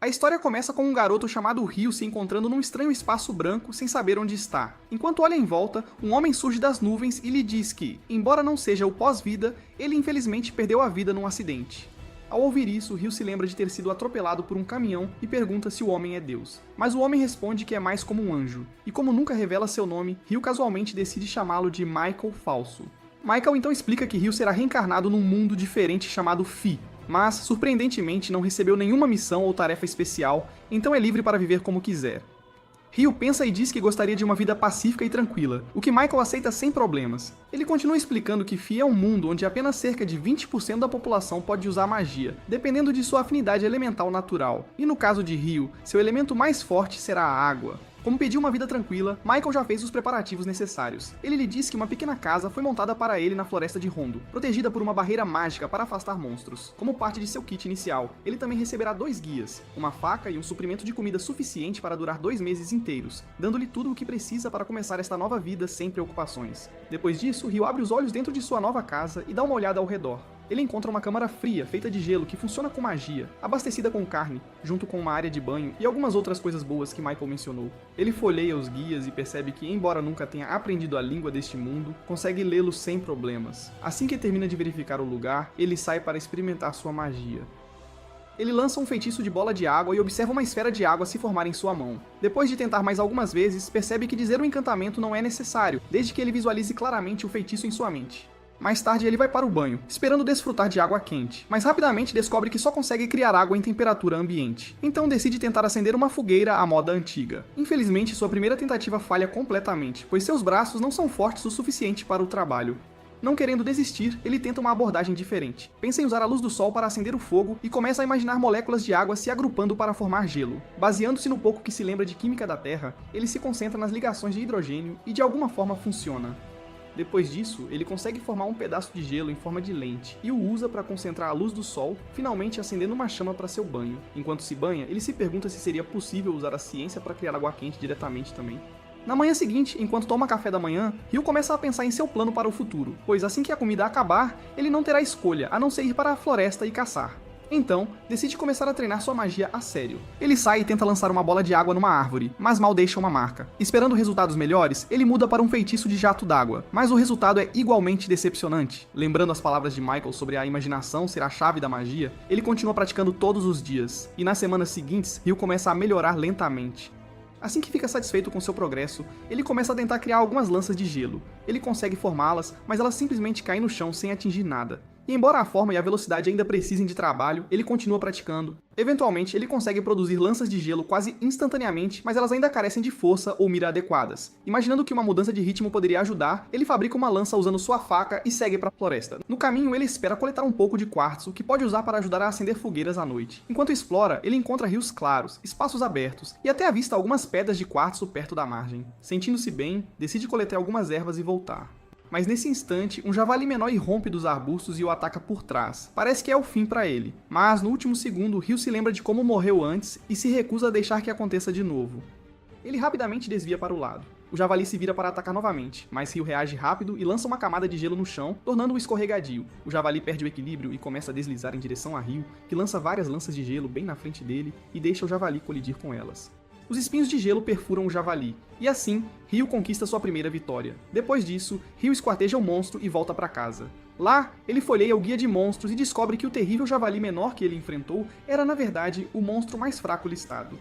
A história começa com um garoto chamado Ryu se encontrando num estranho espaço branco sem saber onde está. Enquanto olha em volta, um homem surge das nuvens e lhe diz que, embora não seja o pós-vida, ele infelizmente perdeu a vida num acidente. Ao ouvir isso, Ryu se lembra de ter sido atropelado por um caminhão e pergunta se o homem é Deus. Mas o homem responde que é mais como um anjo, e como nunca revela seu nome, Ryu casualmente decide chamá-lo de Michael Falso. Michael então explica que Ryu será reencarnado num mundo diferente chamado Fi, mas, surpreendentemente, não recebeu nenhuma missão ou tarefa especial, então é livre para viver como quiser. Ryu pensa e diz que gostaria de uma vida pacífica e tranquila, o que Michael aceita sem problemas. Ele continua explicando que Fi é um mundo onde apenas cerca de 20% da população pode usar magia, dependendo de sua afinidade elemental natural, e no caso de Ryu, seu elemento mais forte será a água. Como pediu uma vida tranquila, Michael já fez os preparativos necessários. Ele lhe diz que uma pequena casa foi montada para ele na floresta de Hondo, protegida por uma barreira mágica para afastar monstros. Como parte de seu kit inicial, ele também receberá 2 guias, uma faca e um suprimento de comida suficiente para durar 2 meses inteiros, dando-lhe tudo o que precisa para começar esta nova vida sem preocupações. Depois disso, Ryu abre os olhos dentro de sua nova casa e dá uma olhada ao redor. Ele encontra uma câmara fria, feita de gelo, que funciona com magia, abastecida com carne, junto com uma área de banho e algumas outras coisas boas que Michael mencionou. Ele folheia os guias e percebe que, embora nunca tenha aprendido a língua deste mundo, consegue lê-los sem problemas. Assim que termina de verificar o lugar, ele sai para experimentar sua magia. Ele lança um feitiço de bola de água e observa uma esfera de água se formar em sua mão. Depois de tentar mais algumas vezes, percebe que dizer o encantamento não é necessário, desde que ele visualize claramente o feitiço em sua mente. Mais tarde ele vai para o banho, esperando desfrutar de água quente, mas rapidamente descobre que só consegue criar água em temperatura ambiente. Então decide tentar acender uma fogueira à moda antiga. Infelizmente, sua primeira tentativa falha completamente, pois seus braços não são fortes o suficiente para o trabalho. Não querendo desistir, ele tenta uma abordagem diferente. Pensa em usar a luz do sol para acender o fogo e começa a imaginar moléculas de água se agrupando para formar gelo. Baseando-se no pouco que se lembra de química da Terra, ele se concentra nas ligações de hidrogênio e de alguma forma funciona. Depois disso, ele consegue formar um pedaço de gelo em forma de lente e o usa para concentrar a luz do sol, finalmente acendendo uma chama para seu banho. Enquanto se banha, ele se pergunta se seria possível usar a ciência para criar água quente diretamente também. Na manhã seguinte, enquanto toma café da manhã, Ryu começa a pensar em seu plano para o futuro, pois assim que a comida acabar, ele não terá escolha a não ser ir para a floresta e caçar. Então, decide começar a treinar sua magia a sério. Ele sai e tenta lançar uma bola de água numa árvore, mas mal deixa uma marca. Esperando resultados melhores, ele muda para um feitiço de jato d'água, mas o resultado é igualmente decepcionante. Lembrando as palavras de Michael sobre a imaginação ser a chave da magia, ele continua praticando todos os dias, e nas semanas seguintes, Ryu começa a melhorar lentamente. Assim que fica satisfeito com seu progresso, ele começa a tentar criar algumas lanças de gelo. Ele consegue formá-las, mas elas simplesmente caem no chão sem atingir nada. E embora a forma e a velocidade ainda precisem de trabalho, ele continua praticando. Eventualmente, ele consegue produzir lanças de gelo quase instantaneamente, mas elas ainda carecem de força ou mira adequadas. Imaginando que uma mudança de ritmo poderia ajudar, ele fabrica uma lança usando sua faca e segue para a floresta. No caminho, ele espera coletar um pouco de quartzo, que pode usar para ajudar a acender fogueiras à noite. Enquanto explora, ele encontra rios claros, espaços abertos e até avista algumas pedras de quartzo perto da margem. Sentindo-se bem, decide coletar algumas ervas e voltar. Mas nesse instante, um javali menor irrompe dos arbustos e o ataca por trás. Parece que é o fim para ele, mas no último segundo, Ryu se lembra de como morreu antes e se recusa a deixar que aconteça de novo. Ele rapidamente desvia para o lado. O javali se vira para atacar novamente, mas Ryu reage rápido e lança uma camada de gelo no chão, tornando-o escorregadio. O javali perde o equilíbrio e começa a deslizar em direção a Ryu, que lança várias lanças de gelo bem na frente dele e deixa o javali colidir com elas. Os espinhos de gelo perfuram o javali, e assim, Ryu conquista sua primeira vitória. Depois disso, Ryu esquarteja o monstro e volta para casa. Lá, ele folheia o guia de monstros e descobre que o terrível javali menor que ele enfrentou era, na verdade, o monstro mais fraco listado.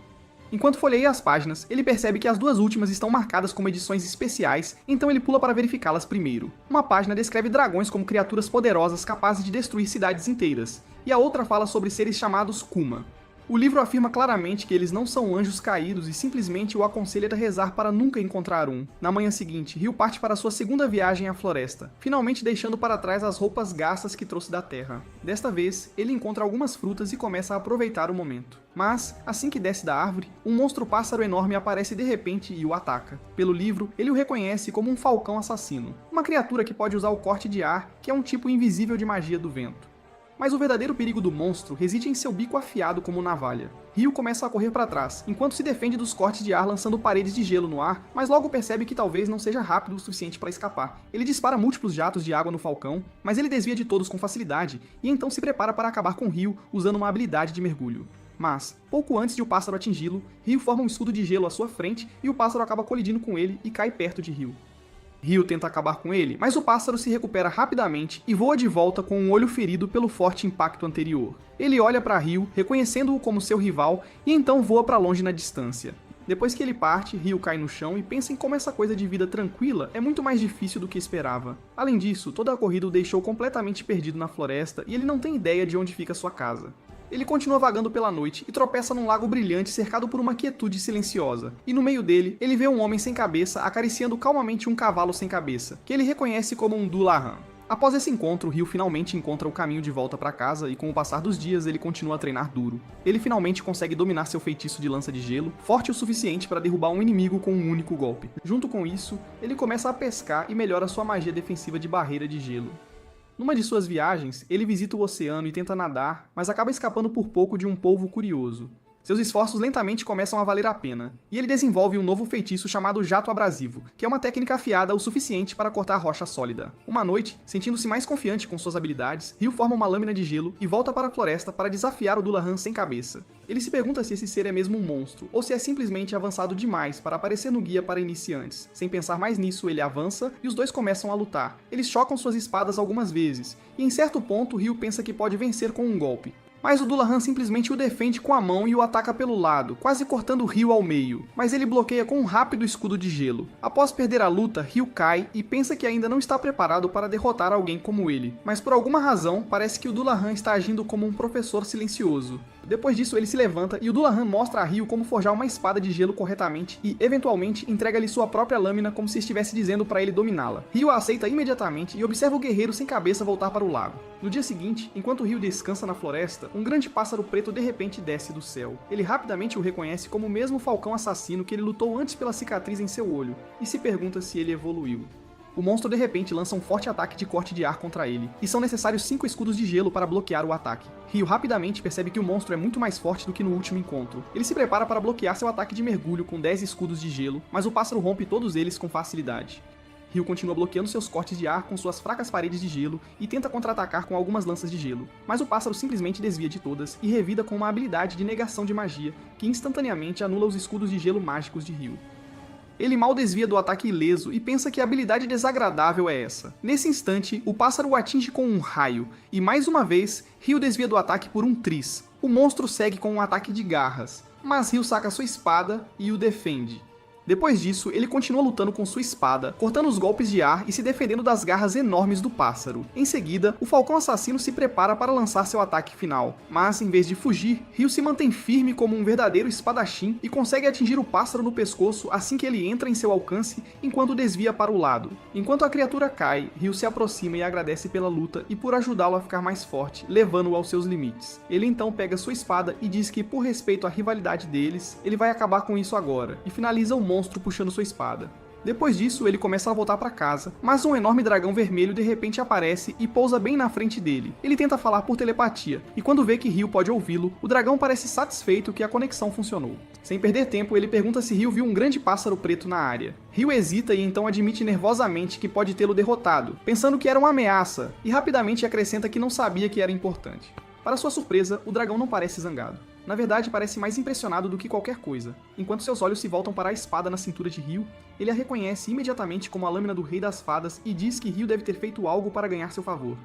Enquanto folheia as páginas, ele percebe que as 2 últimas estão marcadas como edições especiais, então ele pula para verificá-las primeiro. Uma página descreve dragões como criaturas poderosas capazes de destruir cidades inteiras, e a outra fala sobre seres chamados Kuma. O livro afirma claramente que eles não são anjos caídos e simplesmente o aconselha a rezar para nunca encontrar um. Na manhã seguinte, Ryu parte para sua segunda viagem à floresta, finalmente deixando para trás as roupas gastas que trouxe da terra. Desta vez, ele encontra algumas frutas e começa a aproveitar o momento. Mas, assim que desce da árvore, um monstro-pássaro enorme aparece de repente e o ataca. Pelo livro, ele o reconhece como um falcão assassino, uma criatura que pode usar o corte de ar, que é um tipo invisível de magia do vento. Mas o verdadeiro perigo do monstro reside em seu bico afiado como navalha. Ryu começa a correr para trás, enquanto se defende dos cortes de ar lançando paredes de gelo no ar, mas logo percebe que talvez não seja rápido o suficiente para escapar. Ele dispara múltiplos jatos de água no falcão, mas ele desvia de todos com facilidade, e então se prepara para acabar com Ryu usando uma habilidade de mergulho. Mas, pouco antes de o pássaro atingi-lo, Ryu forma um escudo de gelo à sua frente e o pássaro acaba colidindo com ele e cai perto de Ryu. Ryu tenta acabar com ele, mas o pássaro se recupera rapidamente e voa de volta com um olho ferido pelo forte impacto anterior. Ele olha para Ryu, reconhecendo-o como seu rival, e então voa para longe na distância. Depois que ele parte, Ryu cai no chão e pensa em como essa coisa de vida tranquila é muito mais difícil do que esperava. Além disso, toda a corrida o deixou completamente perdido na floresta e ele não tem ideia de onde fica sua casa. Ele continua vagando pela noite e tropeça num lago brilhante cercado por uma quietude silenciosa. E no meio dele, ele vê um homem sem cabeça acariciando calmamente um cavalo sem cabeça, que ele reconhece como um Dullahan. Após esse encontro, Ryu finalmente encontra o caminho de volta para casa e com o passar dos dias ele continua a treinar duro. Ele finalmente consegue dominar seu feitiço de lança de gelo, forte o suficiente para derrubar um inimigo com um único golpe. Junto com isso, ele começa a pescar e melhora sua magia defensiva de barreira de gelo. Numa de suas viagens, ele visita o oceano e tenta nadar, mas acaba escapando por pouco de um polvo curioso. Seus esforços lentamente começam a valer a pena, e ele desenvolve um novo feitiço chamado Jato Abrasivo, que é uma técnica afiada o suficiente para cortar rocha sólida. Uma noite, sentindo-se mais confiante com suas habilidades, Ryu forma uma lâmina de gelo e volta para a floresta para desafiar o Dullahan sem cabeça. Ele se pergunta se esse ser é mesmo um monstro, ou se é simplesmente avançado demais para aparecer no guia para iniciantes. Sem pensar mais nisso, ele avança e os dois começam a lutar. Eles chocam suas espadas algumas vezes, e em certo ponto Ryu pensa que pode vencer com um golpe. Mas o Dullahan simplesmente o defende com a mão e o ataca pelo lado, quase cortando Ryu ao meio, mas ele bloqueia com um rápido escudo de gelo. Após perder a luta, Ryu cai e pensa que ainda não está preparado para derrotar alguém como ele, mas por alguma razão parece que o Dullahan está agindo como um professor silencioso. Depois disso, ele se levanta e o Dullahan mostra a Ryu como forjar uma espada de gelo corretamente e, eventualmente, entrega-lhe sua própria lâmina como se estivesse dizendo para ele dominá-la. Ryu a aceita imediatamente e observa o guerreiro sem cabeça voltar para o lago. No dia seguinte, enquanto Ryu descansa na floresta, um grande pássaro preto de repente desce do céu. Ele rapidamente o reconhece como o mesmo falcão assassino que ele lutou antes pela cicatriz em seu olho, e se pergunta se ele evoluiu. O monstro de repente lança um forte ataque de corte de ar contra ele, e são necessários 5 escudos de gelo para bloquear o ataque. Ryu rapidamente percebe que o monstro é muito mais forte do que no último encontro. Ele se prepara para bloquear seu ataque de mergulho com 10 escudos de gelo, mas o pássaro rompe todos eles com facilidade. Ryu continua bloqueando seus cortes de ar com suas fracas paredes de gelo e tenta contra-atacar com algumas lanças de gelo, mas o pássaro simplesmente desvia de todas e revida com uma habilidade de negação de magia que instantaneamente anula os escudos de gelo mágicos de Ryu. Ele mal desvia do ataque ileso e pensa que a habilidade desagradável é essa. Nesse instante, o pássaro o atinge com um raio, e mais uma vez, Ryu desvia do ataque por um tris. O monstro segue com um ataque de garras, mas Ryu saca sua espada e o defende. Depois disso, ele continua lutando com sua espada, cortando os golpes de ar e se defendendo das garras enormes do pássaro. Em seguida, o falcão assassino se prepara para lançar seu ataque final, mas em vez de fugir, Ryu se mantém firme como um verdadeiro espadachim e consegue atingir o pássaro no pescoço assim que ele entra em seu alcance, enquanto desvia para o lado. Enquanto a criatura cai, Ryu se aproxima e agradece pela luta e por ajudá-lo a ficar mais forte, levando-o aos seus limites. Ele então pega sua espada e diz que, por respeito à rivalidade deles, ele vai acabar com isso agora, e finaliza o monstro puxando sua espada. Depois disso, ele começa a voltar para casa, mas um enorme dragão vermelho de repente aparece e pousa bem na frente dele. Ele tenta falar por telepatia, e quando vê que Ryu pode ouvi-lo, o dragão parece satisfeito que a conexão funcionou. Sem perder tempo, ele pergunta se Ryu viu um grande pássaro preto na área. Ryu hesita e então admite nervosamente que pode tê-lo derrotado, pensando que era uma ameaça, e rapidamente acrescenta que não sabia que era importante. Para sua surpresa, o dragão não parece zangado. Na verdade, parece mais impressionado do que qualquer coisa. Enquanto seus olhos se voltam para a espada na cintura de Ryu, ele a reconhece imediatamente como a lâmina do Rei das Fadas e diz que Ryu deve ter feito algo para ganhar seu favor.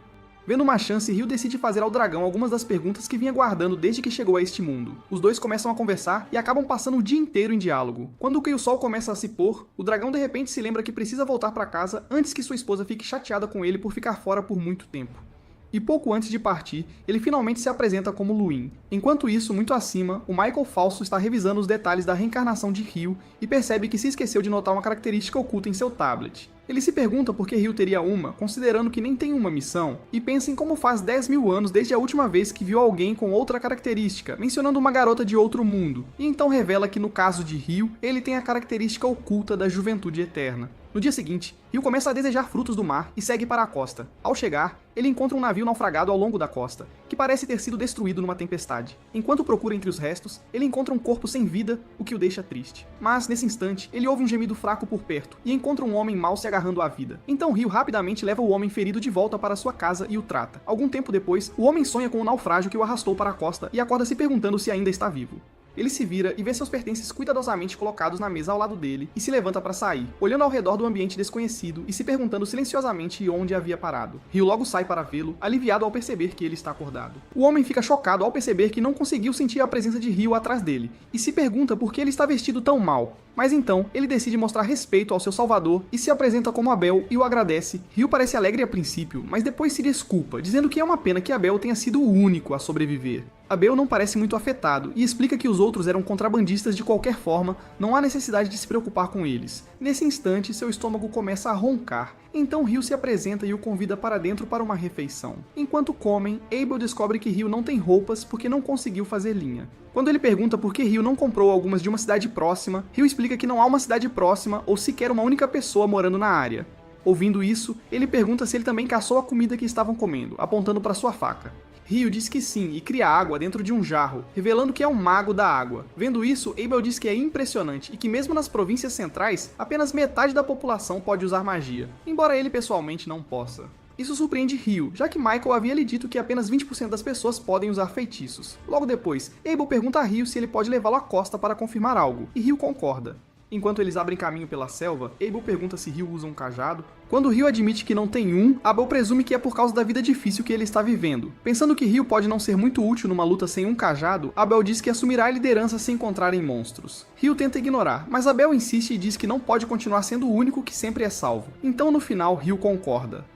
Vendo uma chance, Ryu decide fazer ao dragão algumas das perguntas que vinha guardando desde que chegou a este mundo. Os dois começam a conversar e acabam passando o dia inteiro em diálogo. Quando o sol começa a se pôr, o dragão de repente se lembra que precisa voltar para casa antes que sua esposa fique chateada com ele por ficar fora por muito tempo. E pouco antes de partir, ele finalmente se apresenta como Luin. Enquanto isso, muito acima, o Michael Falso está revisando os detalhes da reencarnação de Ryu e percebe que se esqueceu de notar uma característica oculta em seu tablet. Ele se pergunta por que Ryu teria uma, considerando que nem tem uma missão, e pensa em como faz 10.000 anos desde a última vez que viu alguém com outra característica, mencionando uma garota de outro mundo, e então revela que no caso de Ryu, ele tem a característica oculta da juventude eterna. No dia seguinte, Ryu começa a desejar frutos do mar e segue para a costa. Ao chegar, ele encontra um navio naufragado ao longo da costa, que parece ter sido destruído numa tempestade. Enquanto procura entre os restos, ele encontra um corpo sem vida, o que o deixa triste. Mas, nesse instante, ele ouve um gemido fraco por perto e encontra um homem mal se agarrando à vida. Então Ryu rapidamente leva o homem ferido de volta para sua casa e o trata. Algum tempo depois, o homem sonha com o naufrágio que o arrastou para a costa e acorda se perguntando se ainda está vivo. Ele se vira e vê seus pertences cuidadosamente colocados na mesa ao lado dele e se levanta para sair, olhando ao redor do ambiente desconhecido e se perguntando silenciosamente onde havia parado. Ryu logo sai para vê-lo, aliviado ao perceber que ele está acordado. O homem fica chocado ao perceber que não conseguiu sentir a presença de Ryu atrás dele e se pergunta por que ele está vestido tão mal. Mas então, ele decide mostrar respeito ao seu salvador e se apresenta como Abel e o agradece. Ryu parece alegre a princípio, mas depois se desculpa, dizendo que é uma pena que Abel tenha sido o único a sobreviver. Abel não parece muito afetado e explica que os outros eram contrabandistas de qualquer forma, não há necessidade de se preocupar com eles. Nesse instante, seu estômago começa a roncar. Então Ryu se apresenta e o convida para dentro para uma refeição. Enquanto comem, Abel descobre que Ryu não tem roupas porque não conseguiu fazer linha. Quando ele pergunta por que Ryu não comprou algumas de uma cidade próxima, Ryu explica que não há uma cidade próxima ou sequer uma única pessoa morando na área. Ouvindo isso, ele pergunta se ele também caçou a comida que estavam comendo, apontando para sua faca. Ryu diz que sim e cria água dentro de um jarro, revelando que é um mago da água. Vendo isso, Abel diz que é impressionante e que mesmo nas províncias centrais, apenas metade da população pode usar magia, embora ele pessoalmente não possa. Isso surpreende Ryu, já que Michael havia lhe dito que apenas 20% das pessoas podem usar feitiços. Logo depois, Abel pergunta a Ryu se ele pode levá-lo à costa para confirmar algo, e Ryu concorda. Enquanto eles abrem caminho pela selva, Abel pergunta se Ryu usa um cajado. Quando Ryu admite que não tem um, Abel presume que é por causa da vida difícil que ele está vivendo. Pensando que Ryu pode não ser muito útil numa luta sem um cajado, Abel diz que assumirá a liderança se encontrarem monstros. Ryu tenta ignorar, mas Abel insiste e diz que não pode continuar sendo o único que sempre é salvo. Então no final, Ryu concorda.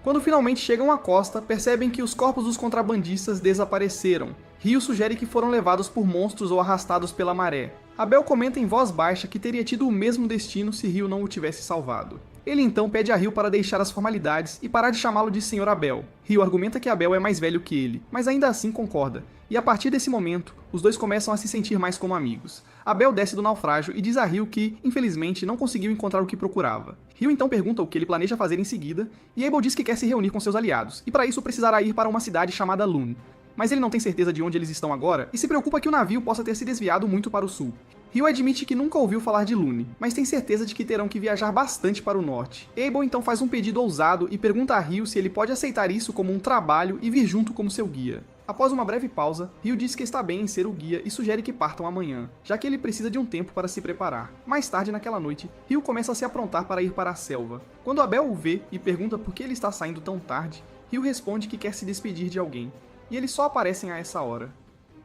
Quando finalmente chegam à costa, percebem que os corpos dos contrabandistas desapareceram. Ryu sugere que foram levados por monstros ou arrastados pela maré. Abel comenta em voz baixa que teria tido o mesmo destino se Ryu não o tivesse salvado. Ele então pede a Ryu para deixar as formalidades e parar de chamá-lo de Sr. Abel. Ryu argumenta que Abel é mais velho que ele, mas ainda assim concorda. E a partir desse momento, os dois começam a se sentir mais como amigos. Abel desce do naufrágio e diz a Ryu que, infelizmente, não conseguiu encontrar o que procurava. Ryu então pergunta o que ele planeja fazer em seguida, e Abel diz que quer se reunir com seus aliados, e para isso precisará ir para uma cidade chamada Lune. Mas ele não tem certeza de onde eles estão agora, e se preocupa que o navio possa ter se desviado muito para o sul. Ryu admite que nunca ouviu falar de Lune, mas tem certeza de que terão que viajar bastante para o norte. Abel então faz um pedido ousado e pergunta a Ryu se ele pode aceitar isso como um trabalho e vir junto como seu guia. Após uma breve pausa, Ryu diz que está bem em ser o guia e sugere que partam amanhã, já que ele precisa de um tempo para se preparar. Mais tarde naquela noite, Ryu começa a se aprontar para ir para a selva. Quando Abel o vê e pergunta por que ele está saindo tão tarde, Ryu responde que quer se despedir de alguém, e eles só aparecem a essa hora.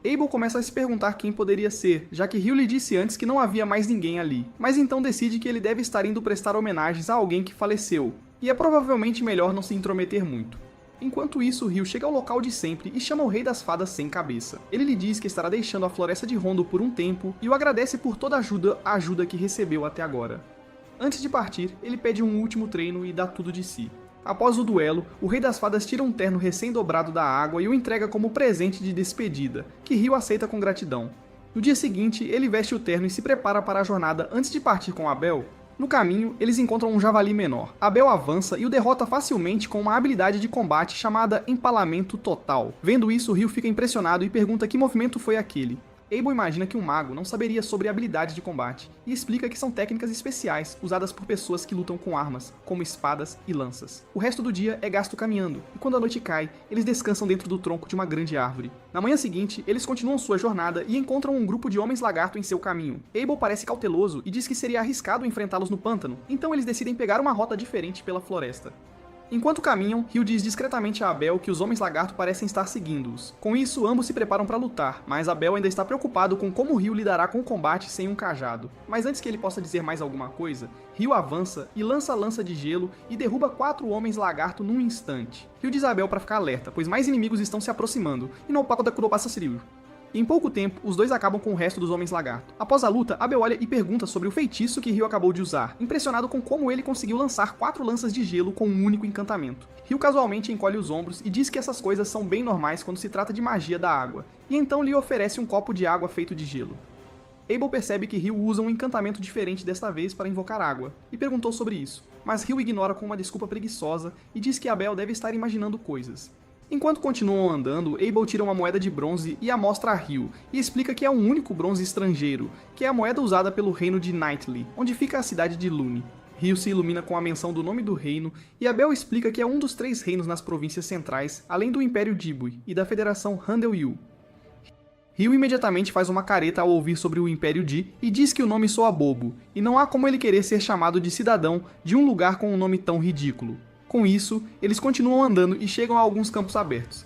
Abel começa a se perguntar quem poderia ser, já que Ryu lhe disse antes que não havia mais ninguém ali, mas então decide que ele deve estar indo prestar homenagens a alguém que faleceu, e é provavelmente melhor não se intrometer muito. Enquanto isso, Ryu chega ao local de sempre e chama o Rei das Fadas sem cabeça. Ele lhe diz que estará deixando a Floresta de Rondo por um tempo e o agradece por toda a ajuda que recebeu até agora. Antes de partir, ele pede um último treino e dá tudo de si. Após o duelo, o Rei das Fadas tira um terno recém-dobrado da água e o entrega como presente de despedida, que Ryu aceita com gratidão. No dia seguinte, ele veste o terno e se prepara para a jornada antes de partir com Abel. No caminho, eles encontram um javali menor. Abel avança e o derrota facilmente com uma habilidade de combate chamada Empalamento Total. Vendo isso, Ryu fica impressionado e pergunta que movimento foi aquele. Abel imagina que um mago não saberia sobre habilidades de combate, e explica que são técnicas especiais usadas por pessoas que lutam com armas, como espadas e lanças. O resto do dia é gasto caminhando, e quando a noite cai, eles descansam dentro do tronco de uma grande árvore. Na manhã seguinte, eles continuam sua jornada e encontram um grupo de homens lagarto em seu caminho. Abel parece cauteloso e diz que seria arriscado enfrentá-los no pântano, então eles decidem pegar uma rota diferente pela floresta. Enquanto caminham, Ryu diz discretamente a Abel que os homens lagarto parecem estar seguindo-os. Com isso, ambos se preparam para lutar, mas Abel ainda está preocupado com como Ryu lidará com o combate sem um cajado. Mas antes que ele possa dizer mais alguma coisa, Ryu avança e lança a lança de gelo e derruba 4 homens lagarto num instante. Ryu diz a Abel para ficar alerta, pois mais inimigos estão se aproximando, e não paco da Kurobasa Shiryu. Em pouco tempo, os dois acabam com o resto dos homens lagarto. Após a luta, Abel olha e pergunta sobre o feitiço que Ryu acabou de usar, impressionado com como ele conseguiu lançar 4 lanças de gelo com um único encantamento. Ryu casualmente encolhe os ombros e diz que essas coisas são bem normais quando se trata de magia da água, e então lhe oferece um copo de água feito de gelo. Abel percebe que Ryu usa um encantamento diferente desta vez para invocar água, e perguntou sobre isso, mas Ryu ignora com uma desculpa preguiçosa e diz que Abel deve estar imaginando coisas. Enquanto continuam andando, Abel tira uma moeda de bronze e a mostra a Ryu, e explica que é um único bronze estrangeiro, que é a moeda usada pelo reino de Knightly, onde fica a cidade de Lune. Ryu se ilumina com a menção do nome do reino, e Abel explica que é um dos 3 reinos nas províncias centrais, além do Império Dibui e da Federação Handel-Yu. Ryu imediatamente faz uma careta ao ouvir sobre o Império Di e diz que o nome soa bobo, e não há como ele querer ser chamado de cidadão de um lugar com um nome tão ridículo. Com isso, eles continuam andando e chegam a alguns campos abertos.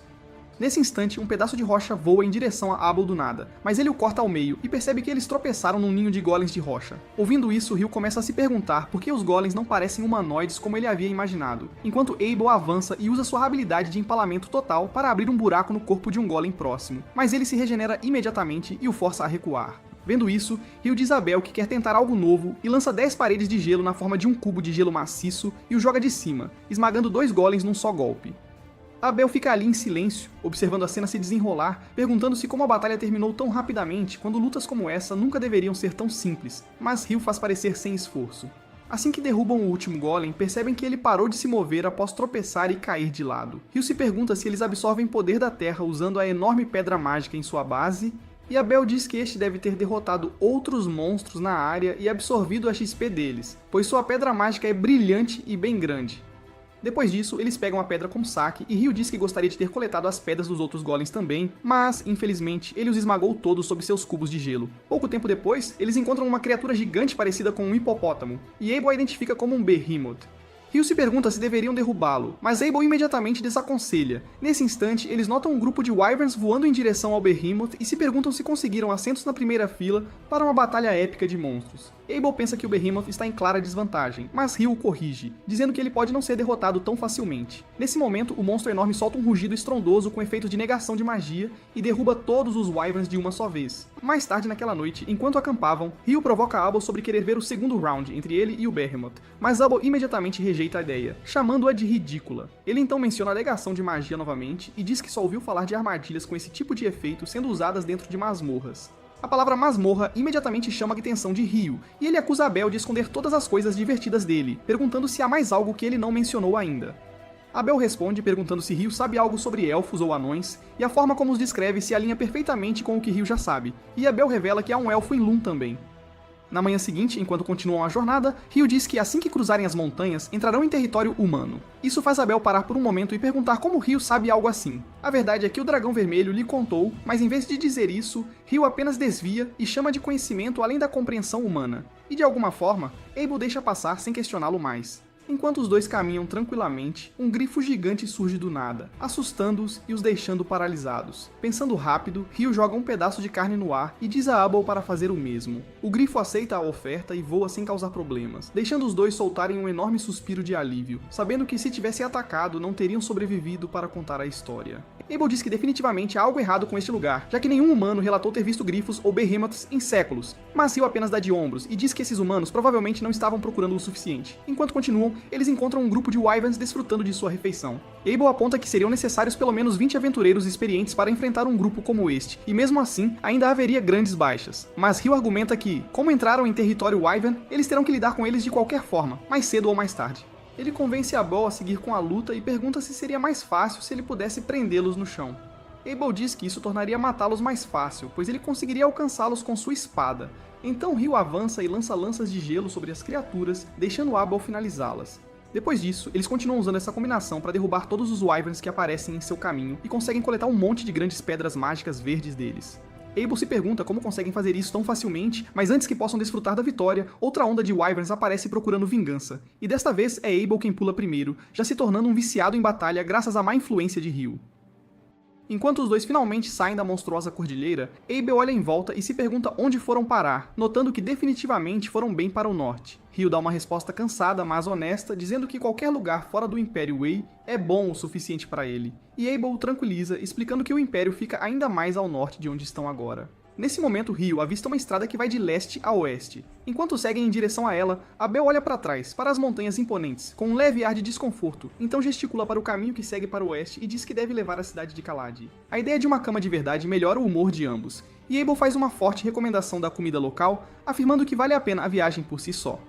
Nesse instante, um pedaço de rocha voa em direção a Abel do nada, mas ele o corta ao meio e percebe que eles tropeçaram num ninho de golems de rocha. Ouvindo isso, Ryu começa a se perguntar por que os golems não parecem humanoides como ele havia imaginado, enquanto Abel avança e usa sua habilidade de empalamento total para abrir um buraco no corpo de um golem próximo, mas ele se regenera imediatamente e o força a recuar. Vendo isso, Ryu diz a Abel que quer tentar algo novo e lança 10 paredes de gelo na forma de um cubo de gelo maciço e o joga de cima, esmagando 2 golems num só golpe. Abel fica ali em silêncio, observando a cena se desenrolar, perguntando-se como a batalha terminou tão rapidamente quando lutas como essa nunca deveriam ser tão simples, mas Ryu faz parecer sem esforço. Assim que derrubam o último golem, percebem que ele parou de se mover após tropeçar e cair de lado. Ryu se pergunta se eles absorvem poder da Terra usando a enorme pedra mágica em sua base, e Abel diz que este deve ter derrotado outros monstros na área e absorvido a XP deles, pois sua pedra mágica é brilhante e bem grande. Depois disso, eles pegam a pedra como saque e Ryu diz que gostaria de ter coletado as pedras dos outros golems também, mas, infelizmente, ele os esmagou todos sob seus cubos de gelo. Pouco tempo depois, eles encontram uma criatura gigante parecida com um hipopótamo, e Abel a identifica como um Behemoth. Ryu se pergunta se deveriam derrubá-lo, mas Abel imediatamente desaconselha. Nesse instante, eles notam um grupo de Wyverns voando em direção ao Behemoth e se perguntam se conseguiram assentos na primeira fila para uma batalha épica de monstros. Abel pensa que o Behemoth está em clara desvantagem, mas Ryu o corrige, dizendo que ele pode não ser derrotado tão facilmente. Nesse momento, o monstro enorme solta um rugido estrondoso com efeito de negação de magia e derruba todos os Wyverns de uma só vez. Mais tarde naquela noite, enquanto acampavam, Ryu provoca Abel sobre querer ver o segundo round entre ele e o Behemoth, mas Abel imediatamente rejeita a ideia, chamando-a de ridícula. Ele então menciona a negação de magia novamente e diz que só ouviu falar de armadilhas com esse tipo de efeito sendo usadas dentro de masmorras. A palavra masmorra imediatamente chama a atenção de Ryu, e ele acusa Abel de esconder todas as coisas divertidas dele, perguntando se há mais algo que ele não mencionou ainda. Abel responde perguntando se Ryu sabe algo sobre elfos ou anões, e a forma como os descreve se alinha perfeitamente com o que Ryu já sabe, e Abel revela que há um elfo em Lune também. Na manhã seguinte, enquanto continuam a jornada, Ryu diz que assim que cruzarem as montanhas, entrarão em território humano. Isso faz Abel parar por um momento e perguntar como Ryu sabe algo assim. A verdade é que o dragão vermelho lhe contou, mas em vez de dizer isso, Ryu apenas desvia e chama de conhecimento além da compreensão humana. E de alguma forma, Abel deixa passar sem questioná-lo mais. Enquanto os dois caminham tranquilamente, um grifo gigante surge do nada, assustando-os e os deixando paralisados. Pensando rápido, Ryu joga um pedaço de carne no ar e diz a Abel para fazer o mesmo. O grifo aceita a oferta e voa sem causar problemas, deixando os dois soltarem um enorme suspiro de alívio, sabendo que se tivessem atacado não teriam sobrevivido para contar a história. Abel diz que definitivamente há algo errado com este lugar, já que nenhum humano relatou ter visto grifos ou behemoths em séculos, mas Ryu apenas dá de ombros e diz que esses humanos provavelmente não estavam procurando o suficiente. Enquanto continuam, eles encontram um grupo de Wyverns desfrutando de sua refeição. Abel aponta que seriam necessários pelo menos 20 aventureiros experientes para enfrentar um grupo como este, e mesmo assim, ainda haveria grandes baixas. Mas Ryu argumenta que, como entraram em território Wyvern, eles terão que lidar com eles de qualquer forma, mais cedo ou mais tarde. Ele convence Abel a seguir com a luta e pergunta se seria mais fácil se ele pudesse prendê-los no chão. Abel diz que isso tornaria matá-los mais fácil, pois ele conseguiria alcançá-los com sua espada. Então Ryu avança e lança lanças de gelo sobre as criaturas, deixando Abel finalizá-las. Depois disso, eles continuam usando essa combinação para derrubar todos os Wyverns que aparecem em seu caminho e conseguem coletar um monte de grandes pedras mágicas verdes deles. Abel se pergunta como conseguem fazer isso tão facilmente, mas antes que possam desfrutar da vitória, outra onda de Wyverns aparece procurando vingança. E desta vez é Abel quem pula primeiro, já se tornando um viciado em batalha graças à má influência de Ryu. Enquanto os dois finalmente saem da monstruosa cordilheira, Abel olha em volta e se pergunta onde foram parar, notando que definitivamente foram bem para o norte. Ryu dá uma resposta cansada, mas honesta, dizendo que qualquer lugar fora do Império Wei é bom o suficiente para ele. E Abel o tranquiliza, explicando que o Império fica ainda mais ao norte de onde estão agora. Nesse momento, Ryu avista uma estrada que vai de leste a oeste. Enquanto seguem em direção a ela, Abel olha para trás, para as montanhas imponentes, com um leve ar de desconforto, então gesticula para o caminho que segue para o oeste e diz que deve levar à cidade de Kaladi. A ideia de uma cama de verdade melhora o humor de ambos, e Abel faz uma forte recomendação da comida local, afirmando que vale a pena a viagem por si só.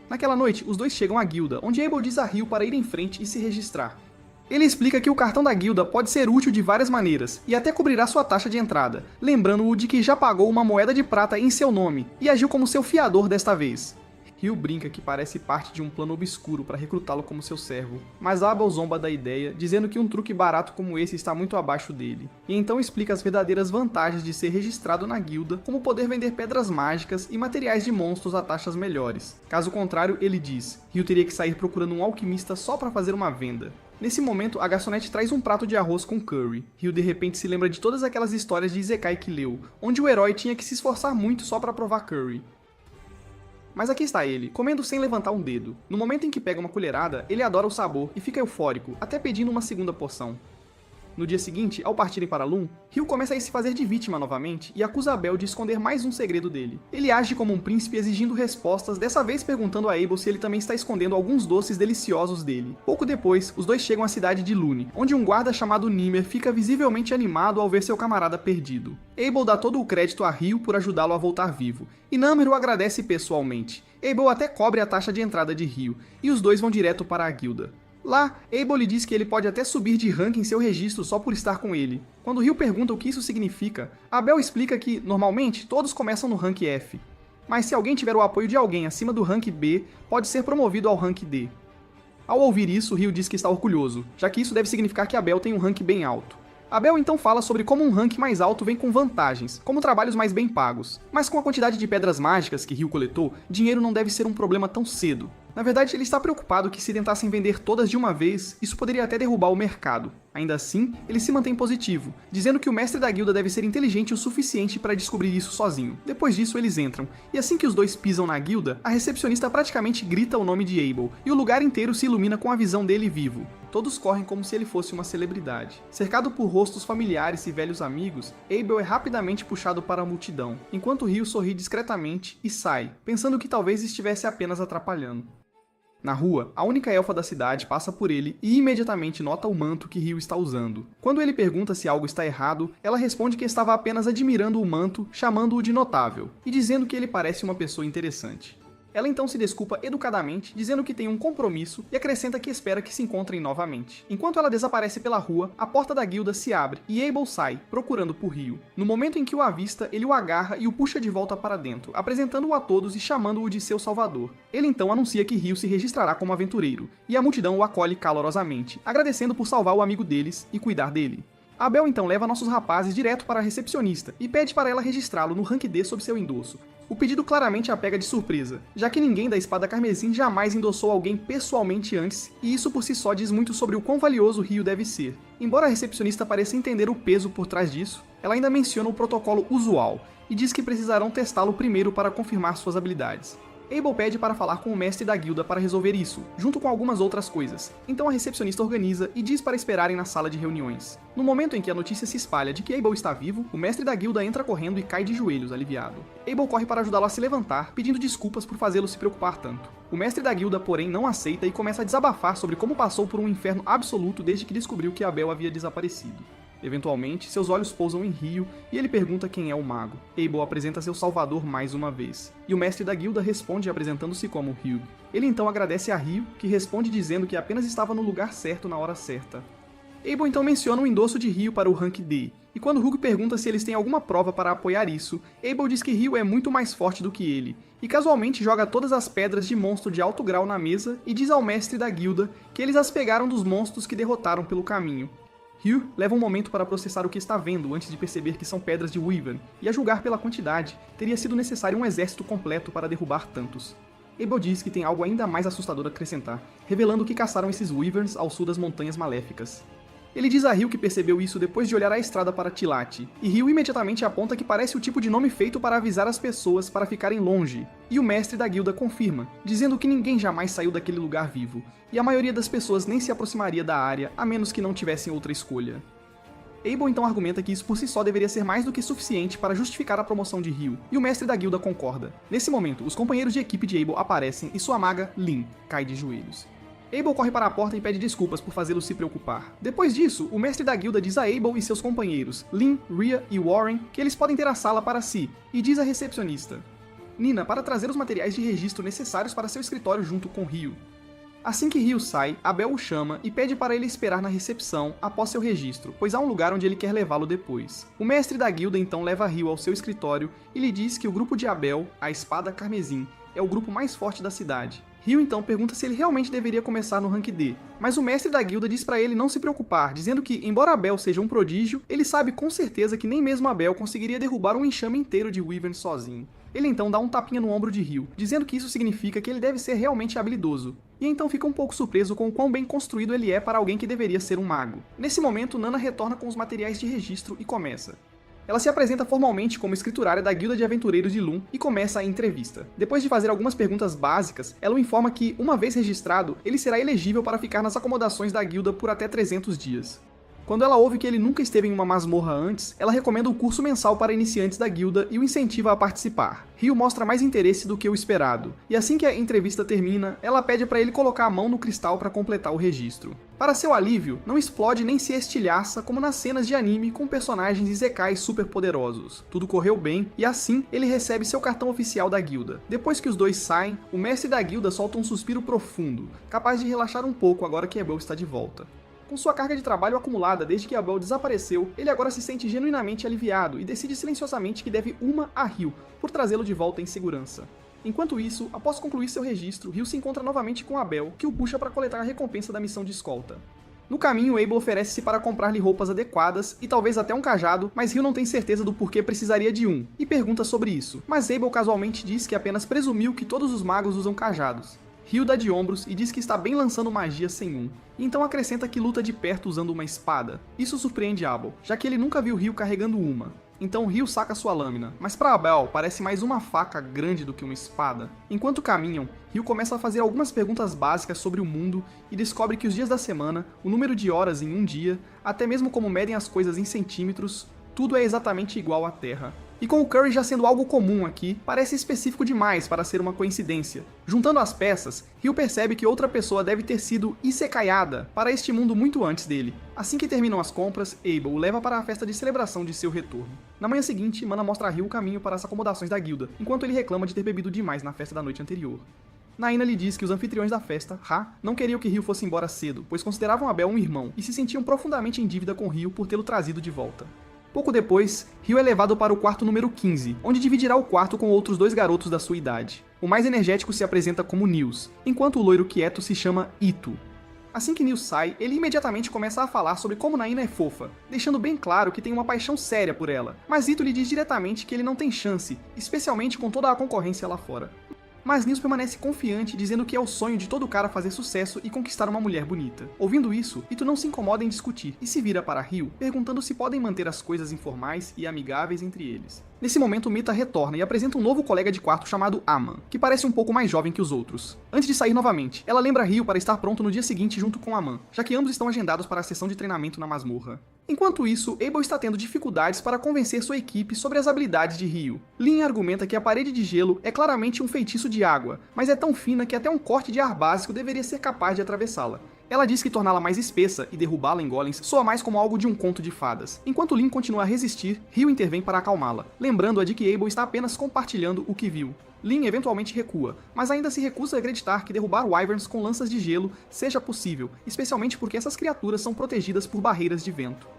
Naquela noite, os dois chegam à guilda, onde Abel diz a Ryu para ir em frente e se registrar. Ele explica que o cartão da guilda pode ser útil de várias maneiras, e até cobrirá sua taxa de entrada, lembrando-o de que já pagou uma moeda de prata em seu nome, e agiu como seu fiador desta vez. Ryu brinca que parece parte de um plano obscuro para recrutá-lo como seu servo, mas Abel zomba da ideia, dizendo que um truque barato como esse está muito abaixo dele, e então explica as verdadeiras vantagens de ser registrado na guilda, como poder vender pedras mágicas e materiais de monstros a taxas melhores. Caso contrário, ele diz, Ryu teria que sair procurando um alquimista só para fazer uma venda. Nesse momento, a garçonete traz um prato de arroz com curry. Ryu de repente se lembra de todas aquelas histórias de Isekai que leu, onde o herói tinha que se esforçar muito só para provar curry. Mas aqui está ele, comendo sem levantar um dedo. No momento em que pega uma colherada, ele adora o sabor e fica eufórico, até pedindo uma segunda porção. No dia seguinte, ao partirem para Lum, Ryu começa a se fazer de vítima novamente e acusa Abel de esconder mais um segredo dele. Ele age como um príncipe exigindo respostas, dessa vez perguntando a Abel se ele também está escondendo alguns doces deliciosos dele. Pouco depois, os dois chegam à cidade de Lune, onde um guarda chamado Nimer fica visivelmente animado ao ver seu camarada perdido. Abel dá todo o crédito a Ryu por ajudá-lo a voltar vivo, e Nimer o agradece pessoalmente. Abel até cobre a taxa de entrada de Ryu, e os dois vão direto para a guilda. Lá, Abel lhe diz que ele pode até subir de rank em seu registro só por estar com ele. Quando Ryu pergunta o que isso significa, Abel explica que, normalmente, todos começam no rank F. Mas se alguém tiver o apoio de alguém acima do rank B, pode ser promovido ao rank D. Ao ouvir isso, Ryu diz que está orgulhoso, já que isso deve significar que Abel tem um rank bem alto. Abel então fala sobre como um rank mais alto vem com vantagens, como trabalhos mais bem pagos. Mas com a quantidade de pedras mágicas que Ryu coletou, dinheiro não deve ser um problema tão cedo. Na verdade, ele está preocupado que se tentassem vender todas de uma vez, isso poderia até derrubar o mercado. Ainda assim, ele se mantém positivo, dizendo que o mestre da guilda deve ser inteligente o suficiente para descobrir isso sozinho. Depois disso, eles entram, e assim que os dois pisam na guilda, a recepcionista praticamente grita o nome de Abel, e o lugar inteiro se ilumina com a visão dele vivo. Todos correm como se ele fosse uma celebridade. Cercado por rostos familiares e velhos amigos, Abel é rapidamente puxado para a multidão, enquanto Ryu sorri discretamente e sai, pensando que talvez estivesse apenas atrapalhando. Na rua, a única elfa da cidade passa por ele e imediatamente nota o manto que Ryu está usando. Quando ele pergunta se algo está errado, ela responde que estava apenas admirando o manto, chamando-o de notável, e dizendo que ele parece uma pessoa interessante. Ela então se desculpa educadamente, dizendo que tem um compromisso e acrescenta que espera que se encontrem novamente. Enquanto ela desaparece pela rua, a porta da guilda se abre e Abel sai, procurando por Ryu. No momento em que o avista, ele o agarra e o puxa de volta para dentro, apresentando-o a todos e chamando-o de seu salvador. Ele então anuncia que Ryu se registrará como aventureiro, e a multidão o acolhe calorosamente, agradecendo por salvar o amigo deles e cuidar dele. Abel então leva nossos rapazes direto para a recepcionista e pede para ela registrá-lo no rank D sob seu endosso. O pedido claramente a pega de surpresa, já que ninguém da Espada Carmesim jamais endossou alguém pessoalmente antes, e isso por si só diz muito sobre o quão valioso Ryu deve ser. Embora a recepcionista pareça entender o peso por trás disso, ela ainda menciona o protocolo usual, e diz que precisarão testá-lo primeiro para confirmar suas habilidades. Abel pede para falar com o mestre da guilda para resolver isso, junto com algumas outras coisas. Então a recepcionista organiza e diz para esperarem na sala de reuniões. No momento em que a notícia se espalha de que Abel está vivo, o mestre da guilda entra correndo e cai de joelhos, aliviado. Abel corre para ajudá-lo a se levantar, pedindo desculpas por fazê-lo se preocupar tanto. O mestre da guilda, porém, não aceita e começa a desabafar sobre como passou por um inferno absoluto desde que descobriu que Abel havia desaparecido. Eventualmente, seus olhos pousam em Ryu e ele pergunta quem é o mago. Abel apresenta seu salvador mais uma vez, e o mestre da guilda responde apresentando-se como Hugh. Ele então agradece a Ryu, que responde dizendo que apenas estava no lugar certo na hora certa. Abel então menciona o endosso de Ryu para o rank D, e quando Hugh pergunta se eles têm alguma prova para apoiar isso, Abel diz que Ryu é muito mais forte do que ele, e casualmente joga todas as pedras de monstro de alto grau na mesa e diz ao mestre da guilda que eles as pegaram dos monstros que derrotaram pelo caminho. Ryu leva um momento para processar o que está vendo antes de perceber que são pedras de Wyvern, e a julgar pela quantidade, teria sido necessário um exército completo para derrubar tantos. Abel diz que tem algo ainda mais assustador a acrescentar, revelando que caçaram esses Wyverns ao sul das Montanhas Maléficas. Ele diz a Ryu que percebeu isso depois de olhar a estrada para Tilati, e Ryu imediatamente aponta que parece o tipo de nome feito para avisar as pessoas para ficarem longe, e o mestre da guilda confirma, dizendo que ninguém jamais saiu daquele lugar vivo, e a maioria das pessoas nem se aproximaria da área a menos que não tivessem outra escolha. Abel então argumenta que isso por si só deveria ser mais do que suficiente para justificar a promoção de Ryu, e o mestre da guilda concorda. Nesse momento, os companheiros de equipe de Abel aparecem e sua maga, Lin, cai de joelhos. Abel corre para a porta e pede desculpas por fazê-lo se preocupar. Depois disso, o mestre da guilda diz a Abel e seus companheiros, Lynn, Rhea e Warren, que eles podem ter a sala para si, e diz à recepcionista, Nina, para trazer os materiais de registro necessários para seu escritório junto com Ryu. Assim que Ryu sai, Abel o chama e pede para ele esperar na recepção após seu registro, pois há um lugar onde ele quer levá-lo depois. O mestre da guilda então leva Ryu ao seu escritório e lhe diz que o grupo de Abel, a Espada Carmesim, é o grupo mais forte da cidade. Ryu então pergunta se ele realmente deveria começar no rank D, mas o mestre da guilda diz para ele não se preocupar, dizendo que, embora Abel seja um prodígio, ele sabe com certeza que nem mesmo Abel conseguiria derrubar um enxame inteiro de Wyverns sozinho. Ele então dá um tapinha no ombro de Ryu, dizendo que isso significa que ele deve ser realmente habilidoso, e então fica um pouco surpreso com o quão bem construído ele é para alguém que deveria ser um mago. Nesse momento, Nana retorna com os materiais de registro e começa. Ela se apresenta formalmente como escriturária da Guilda de Aventureiros de Lum e começa a entrevista. Depois de fazer algumas perguntas básicas, ela o informa que, uma vez registrado, ele será elegível para ficar nas acomodações da guilda por até 300 dias. Quando ela ouve que ele nunca esteve em uma masmorra antes, ela recomenda o curso mensal para iniciantes da guilda e o incentiva a participar. Ryu mostra mais interesse do que o esperado, e assim que a entrevista termina, ela pede para ele colocar a mão no cristal para completar o registro. Para seu alívio, não explode nem se estilhaça como nas cenas de anime com personagens isekais super poderosos. Tudo correu bem, e assim ele recebe seu cartão oficial da guilda. Depois que os dois saem, o mestre da guilda solta um suspiro profundo, capaz de relaxar um pouco agora que Abel está de volta. Com sua carga de trabalho acumulada desde que Abel desapareceu, ele agora se sente genuinamente aliviado e decide silenciosamente que deve uma a Ryu, por trazê-lo de volta em segurança. Enquanto isso, após concluir seu registro, Ryu se encontra novamente com Abel, que o puxa para coletar a recompensa da missão de escolta. No caminho, Abel oferece-se para comprar-lhe roupas adequadas e talvez até um cajado, mas Ryu não tem certeza do porquê precisaria de um, e pergunta sobre isso, mas Abel casualmente diz que apenas presumiu que todos os magos usam cajados. Ryu dá de ombros e diz que está bem lançando magia sem um, e então acrescenta que luta de perto usando uma espada. Isso surpreende Abel, já que ele nunca viu Ryu carregando uma. Então Ryu saca sua lâmina, mas para Abel parece mais uma faca grande do que uma espada. Enquanto caminham, Ryu começa a fazer algumas perguntas básicas sobre o mundo e descobre que os dias da semana, o número de horas em um dia, até mesmo como medem as coisas em centímetros, tudo é exatamente igual à Terra. E com o Curry já sendo algo comum aqui, parece específico demais para ser uma coincidência. Juntando as peças, Ryu percebe que outra pessoa deve ter sido isekaiada para este mundo muito antes dele. Assim que terminam as compras, Abel o leva para a festa de celebração de seu retorno. Na manhã seguinte, Mana mostra a Ryu o caminho para as acomodações da guilda, enquanto ele reclama de ter bebido demais na festa da noite anterior. Naina lhe diz que os anfitriões da festa, Ha, não queriam que Ryu fosse embora cedo, pois consideravam Abel um irmão e se sentiam profundamente em dívida com Ryu por tê-lo trazido de volta. Pouco depois, Ryu é levado para o quarto número 15, onde dividirá o quarto com outros dois garotos da sua idade. O mais energético se apresenta como Nils, enquanto o loiro quieto se chama Ito. Assim que Nils sai, ele imediatamente começa a falar sobre como Naina é fofa, deixando bem claro que tem uma paixão séria por ela, mas Ito lhe diz diretamente que ele não tem chance, especialmente com toda a concorrência lá fora. Mas Nils permanece confiante, dizendo que é o sonho de todo cara fazer sucesso e conquistar uma mulher bonita. Ouvindo isso, Ito não se incomoda em discutir e se vira para Ryu, perguntando se podem manter as coisas informais e amigáveis entre eles. Nesse momento, Mita retorna e apresenta um novo colega de quarto chamado Aman, que parece um pouco mais jovem que os outros. Antes de sair novamente, ela lembra Ryu para estar pronto no dia seguinte junto com Aman, já que ambos estão agendados para a sessão de treinamento na masmorra. Enquanto isso, Abel está tendo dificuldades para convencer sua equipe sobre as habilidades de Ryu. Lin argumenta que a parede de gelo é claramente um feitiço de água, mas é tão fina que até um corte de ar básico deveria ser capaz de atravessá-la. Ela diz que torná-la mais espessa e derrubá-la em golems soa mais como algo de um conto de fadas. Enquanto Lin continua a resistir, Ryu intervém para acalmá-la, lembrando-a de que Abel está apenas compartilhando o que viu. Lin eventualmente recua, mas ainda se recusa a acreditar que derrubar Wyverns com lanças de gelo seja possível, especialmente porque essas criaturas são protegidas por barreiras de vento.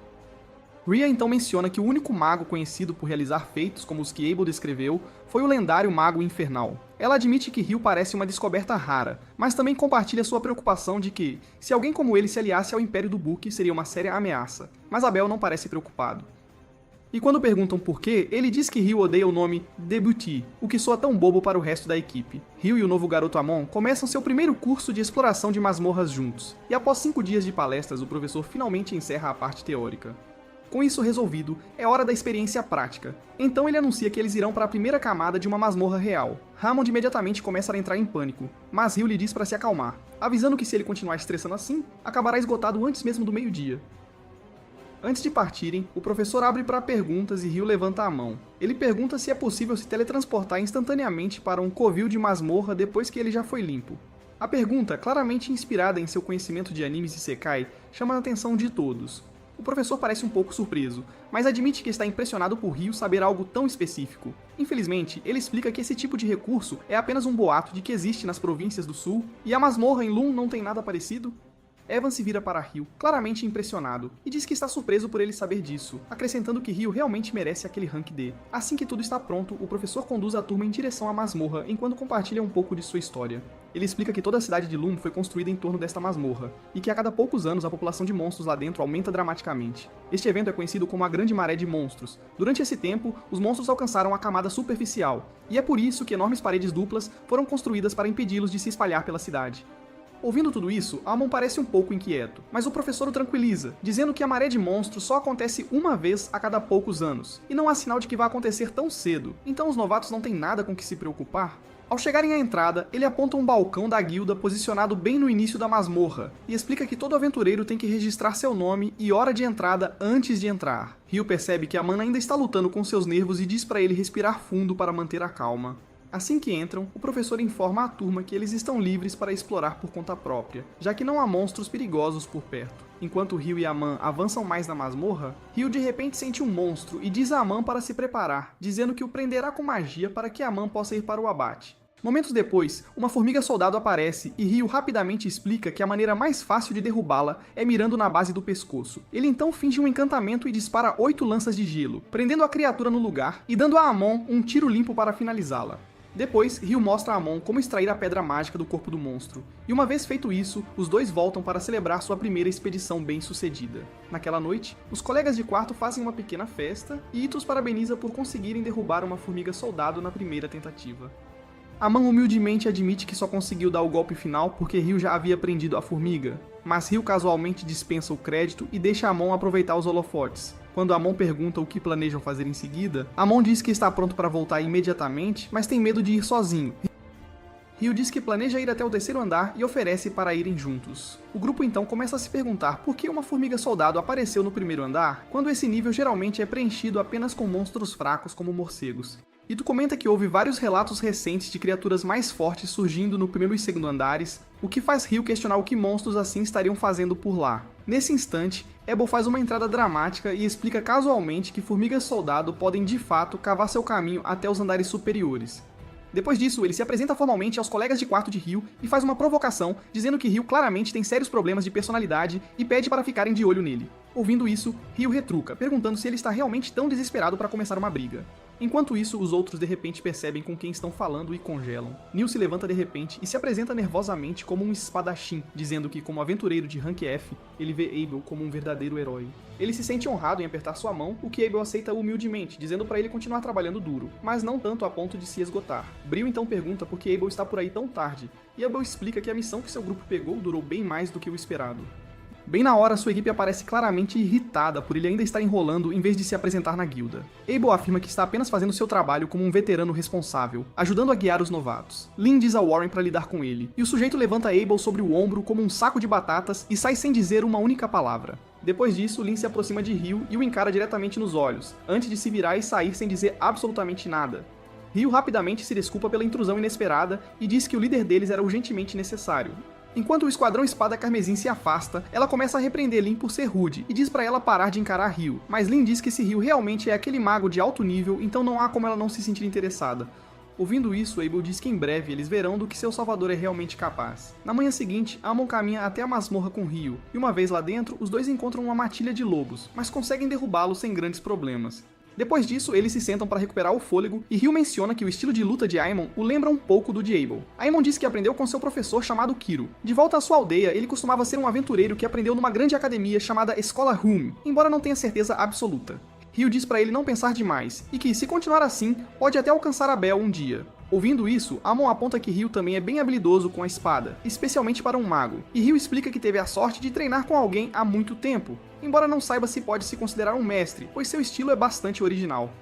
Rhea então menciona que o único mago conhecido por realizar feitos como os que Abel descreveu foi o lendário mago infernal. Ela admite que Ryu parece uma descoberta rara, mas também compartilha sua preocupação de que, se alguém como ele se aliasse ao Império do Book, seria uma séria ameaça, mas Abel não parece preocupado. E quando perguntam por quê, ele diz que Ryu odeia o nome Debutee, o que soa tão bobo para o resto da equipe. Ryu e o novo garoto Amon começam seu primeiro curso de exploração de masmorras juntos, e após 5 dias de palestras o professor finalmente encerra a parte teórica. Com isso resolvido, é hora da experiência prática. Então ele anuncia que eles irão para a primeira camada de uma masmorra real. Hammond imediatamente começa a entrar em pânico, mas Ryu lhe diz para se acalmar, avisando que se ele continuar estressando assim, acabará esgotado antes mesmo do meio-dia. Antes de partirem, o professor abre para perguntas e Ryu levanta a mão. Ele pergunta se é possível se teletransportar instantaneamente para um covil de masmorra depois que ele já foi limpo. A pergunta, claramente inspirada em seu conhecimento de animes e Sekai, chama a atenção de todos. O professor parece um pouco surpreso, mas admite que está impressionado por Ryu saber algo tão específico. Infelizmente, ele explica que esse tipo de recurso é apenas um boato de que existe nas províncias do sul, e a masmorra em Lum não tem nada parecido. Evan se vira para Ryu, claramente impressionado, e diz que está surpreso por ele saber disso, acrescentando que Ryu realmente merece aquele rank D. Assim que tudo está pronto, o professor conduz a turma em direção à masmorra, enquanto compartilha um pouco de sua história. Ele explica que toda a cidade de Lum foi construída em torno desta masmorra, e que a cada poucos anos a população de monstros lá dentro aumenta dramaticamente. Este evento é conhecido como a Grande Maré de Monstros. Durante esse tempo, os monstros alcançaram a camada superficial, e é por isso que enormes paredes duplas foram construídas para impedi-los de se espalhar pela cidade. Ouvindo tudo isso, Amon parece um pouco inquieto, mas o professor o tranquiliza, dizendo que a maré de monstros só acontece uma vez a cada poucos anos, e não há sinal de que vai acontecer tão cedo, então os novatos não têm nada com que se preocupar. Ao chegarem à entrada, ele aponta um balcão da guilda posicionado bem no início da masmorra, e explica que todo aventureiro tem que registrar seu nome e hora de entrada antes de entrar. Ryu percebe que Amon ainda está lutando com seus nervos e diz para ele respirar fundo para manter a calma. Assim que entram, o professor informa à turma que eles estão livres para explorar por conta própria, já que não há monstros perigosos por perto. Enquanto Ryu e Amon avançam mais na masmorra, Ryu de repente sente um monstro e diz a Amon para se preparar, dizendo que o prenderá com magia para que Amon possa ir para o abate. Momentos depois, uma formiga soldado aparece e Ryu rapidamente explica que a maneira mais fácil de derrubá-la é mirando na base do pescoço. Ele então finge um encantamento e dispara 8 lanças de gelo, prendendo a criatura no lugar e dando a Amon um tiro limpo para finalizá-la. Depois, Ryu mostra a Amon como extrair a pedra mágica do corpo do monstro, e uma vez feito isso, os dois voltam para celebrar sua primeira expedição bem-sucedida. Naquela noite, os colegas de quarto fazem uma pequena festa, e Ito os parabeniza por conseguirem derrubar uma formiga soldado na primeira tentativa. Amon humildemente admite que só conseguiu dar o golpe final porque Ryu já havia prendido a formiga, mas Ryu casualmente dispensa o crédito e deixa Amon aproveitar os holofotes. Quando Amon pergunta o que planejam fazer em seguida, Amon diz que está pronto para voltar imediatamente, mas tem medo de ir sozinho. Ryu diz que planeja ir até o 3º andar e oferece para irem juntos. O grupo então começa a se perguntar por que uma formiga soldado apareceu no 1º andar, quando esse nível geralmente é preenchido apenas com monstros fracos como morcegos. Ito comenta que houve vários relatos recentes de criaturas mais fortes surgindo no 1º e 2º andares, o que faz Ryu questionar o que monstros assim estariam fazendo por lá. Nesse instante, Ebel faz uma entrada dramática e explica casualmente que formigas soldado podem de fato cavar seu caminho até os andares superiores. Depois disso, ele se apresenta formalmente aos colegas de quarto de Ryu e faz uma provocação, dizendo que Ryu claramente tem sérios problemas de personalidade e pede para ficarem de olho nele. Ouvindo isso, Ryu retruca, perguntando se ele está realmente tão desesperado para começar uma briga. Enquanto isso, os outros de repente percebem com quem estão falando e congelam. Neil se levanta de repente e se apresenta nervosamente como um espadachim, dizendo que, como aventureiro de rank F, ele vê Abel como um verdadeiro herói. Ele se sente honrado em apertar sua mão, o que Abel aceita humildemente, dizendo para ele continuar trabalhando duro, mas não tanto a ponto de se esgotar. Brio então pergunta por que Abel está por aí tão tarde, e Abel explica que a missão que seu grupo pegou durou bem mais do que o esperado. Bem na hora, sua equipe aparece claramente irritada por ele ainda estar enrolando em vez de se apresentar na guilda. Abel afirma que está apenas fazendo seu trabalho como um veterano responsável, ajudando a guiar os novatos. Lin diz a Warren para lidar com ele, e o sujeito levanta Abel sobre o ombro como um saco de batatas e sai sem dizer uma única palavra. Depois disso, Lin se aproxima de Ryu e o encara diretamente nos olhos, antes de se virar e sair sem dizer absolutamente nada. Ryu rapidamente se desculpa pela intrusão inesperada e diz que o líder deles era urgentemente necessário. Enquanto o Esquadrão Espada Carmesim se afasta, ela começa a repreender Lin por ser rude e diz pra ela parar de encarar Ryu, mas Lin diz que esse Ryu realmente é aquele mago de alto nível, então não há como ela não se sentir interessada. Ouvindo isso, Abel diz que em breve eles verão do que seu salvador é realmente capaz. Na manhã seguinte, Amon caminha até a masmorra com Ryu, e uma vez lá dentro, os dois encontram uma matilha de lobos, mas conseguem derrubá-lo sem grandes problemas. Depois disso, eles se sentam para recuperar o fôlego e Ryu menciona que o estilo de luta de Aemon o lembra um pouco do de Abel. Aemon diz que aprendeu com seu professor chamado Kiro. De volta à sua aldeia, ele costumava ser um aventureiro que aprendeu numa grande academia chamada Escola Hume, embora não tenha certeza absoluta. Ryu diz para ele não pensar demais, e que, se continuar assim, pode até alcançar a Bel um dia. Ouvindo isso, Amon aponta que Ryu também é bem habilidoso com a espada, especialmente para um mago, e Ryu explica que teve a sorte de treinar com alguém há muito tempo, embora não saiba se pode se considerar um mestre, pois seu estilo é bastante original.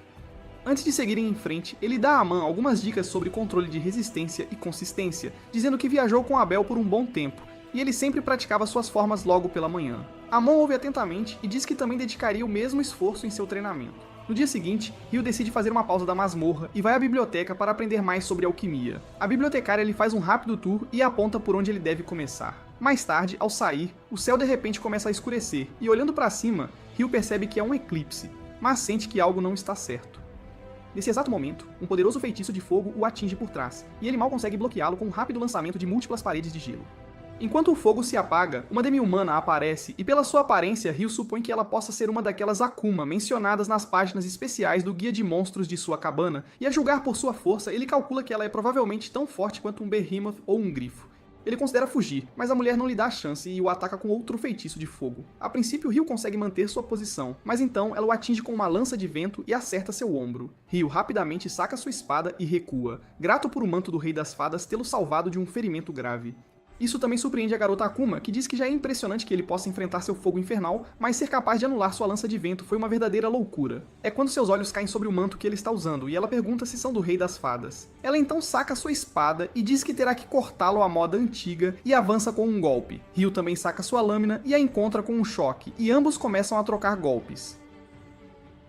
Antes de seguirem em frente, ele dá a Amon algumas dicas sobre controle de resistência e consistência, dizendo que viajou com Abel por um bom tempo, e ele sempre praticava suas formas logo pela manhã. Amon ouve atentamente e diz que também dedicaria o mesmo esforço em seu treinamento. No dia seguinte, Ryu decide fazer uma pausa da masmorra e vai à biblioteca para aprender mais sobre alquimia. A bibliotecária lhe faz um rápido tour e aponta por onde ele deve começar. Mais tarde, ao sair, o céu de repente começa a escurecer e olhando para cima, Ryu percebe que é um eclipse, mas sente que algo não está certo. Nesse exato momento, um poderoso feitiço de fogo o atinge por trás, e ele mal consegue bloqueá-lo com um rápido lançamento de múltiplas paredes de gelo. Enquanto o fogo se apaga, uma demi-humana aparece e pela sua aparência, Ryu supõe que ela possa ser uma daquelas Akuma mencionadas nas páginas especiais do Guia de Monstros de sua cabana, e a julgar por sua força, ele calcula que ela é provavelmente tão forte quanto um Behemoth ou um grifo. Ele considera fugir, mas a mulher não lhe dá a chance e o ataca com outro feitiço de fogo. A princípio, Ryu consegue manter sua posição, mas então ela o atinge com uma lança de vento e acerta seu ombro. Ryu rapidamente saca sua espada e recua, grato por o manto do Rei das Fadas tê-lo salvado de um ferimento grave. Isso também surpreende a garota Akuma, que diz que já é impressionante que ele possa enfrentar seu fogo infernal, mas ser capaz de anular sua lança de vento foi uma verdadeira loucura. É quando seus olhos caem sobre o manto que ele está usando, e ela pergunta se são do Rei das Fadas. Ela então saca sua espada e diz que terá que cortá-lo à moda antiga e avança com um golpe. Ryu também saca sua lâmina e a encontra com um choque, e ambos começam a trocar golpes.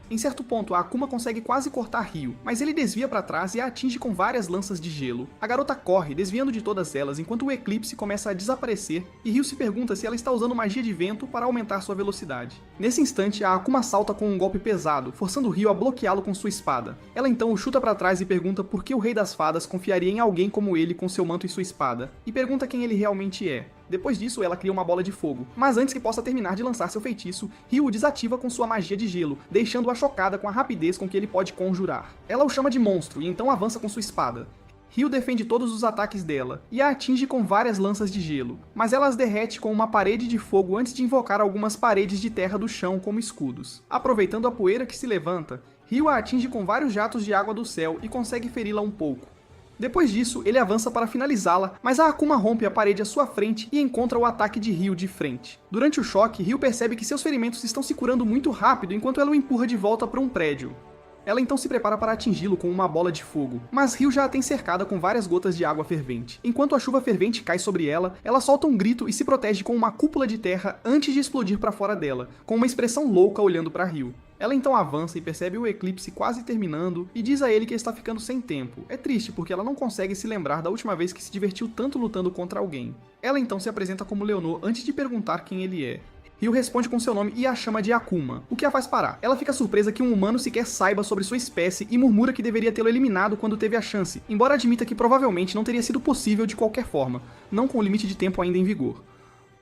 Em certo ponto, a Akuma consegue quase cortar Ryu, mas ele desvia para trás e a atinge com várias lanças de gelo. A garota corre, desviando de todas elas, enquanto o eclipse começa a desaparecer, e Ryu se pergunta se ela está usando magia de vento para aumentar sua velocidade. Nesse instante, a Akuma salta com um golpe pesado, forçando Ryu a bloqueá-lo com sua espada. Ela então o chuta para trás e pergunta por que o Rei das Fadas confiaria em alguém como ele com seu manto e sua espada, e pergunta quem ele realmente é. Depois disso, ela cria uma bola de fogo, mas antes que possa terminar de lançar seu feitiço, Ryu o desativa com sua magia de gelo, deixando-a chocada com a rapidez com que ele pode conjurar. Ela o chama de monstro e então avança com sua espada. Ryu defende todos os ataques dela, e a atinge com várias lanças de gelo, mas ela as derrete com uma parede de fogo antes de invocar algumas paredes de terra do chão como escudos. Aproveitando a poeira que se levanta, Ryu a atinge com vários jatos de água do céu e consegue feri-la um pouco. Depois disso, ele avança para finalizá-la, mas a Akuma rompe a parede à sua frente e encontra o ataque de Ryu de frente. Durante o choque, Ryu percebe que seus ferimentos estão se curando muito rápido enquanto ela o empurra de volta para um prédio. Ela então se prepara para atingi-lo com uma bola de fogo, mas Ryu já a tem cercada com várias gotas de água fervente. Enquanto a chuva fervente cai sobre ela, ela solta um grito e se protege com uma cúpula de terra antes de explodir para fora dela, com uma expressão louca olhando para Ryu. Ela então avança e percebe o eclipse quase terminando e diz a ele que está ficando sem tempo. É triste porque ela não consegue se lembrar da última vez que se divertiu tanto lutando contra alguém. Ela então se apresenta como Leonor antes de perguntar quem ele é. Ryu responde com seu nome e a chama de Akuma, o que a faz parar. Ela fica surpresa que um humano sequer saiba sobre sua espécie e murmura que deveria tê-lo eliminado quando teve a chance, embora admita que provavelmente não teria sido possível de qualquer forma, não com o limite de tempo ainda em vigor.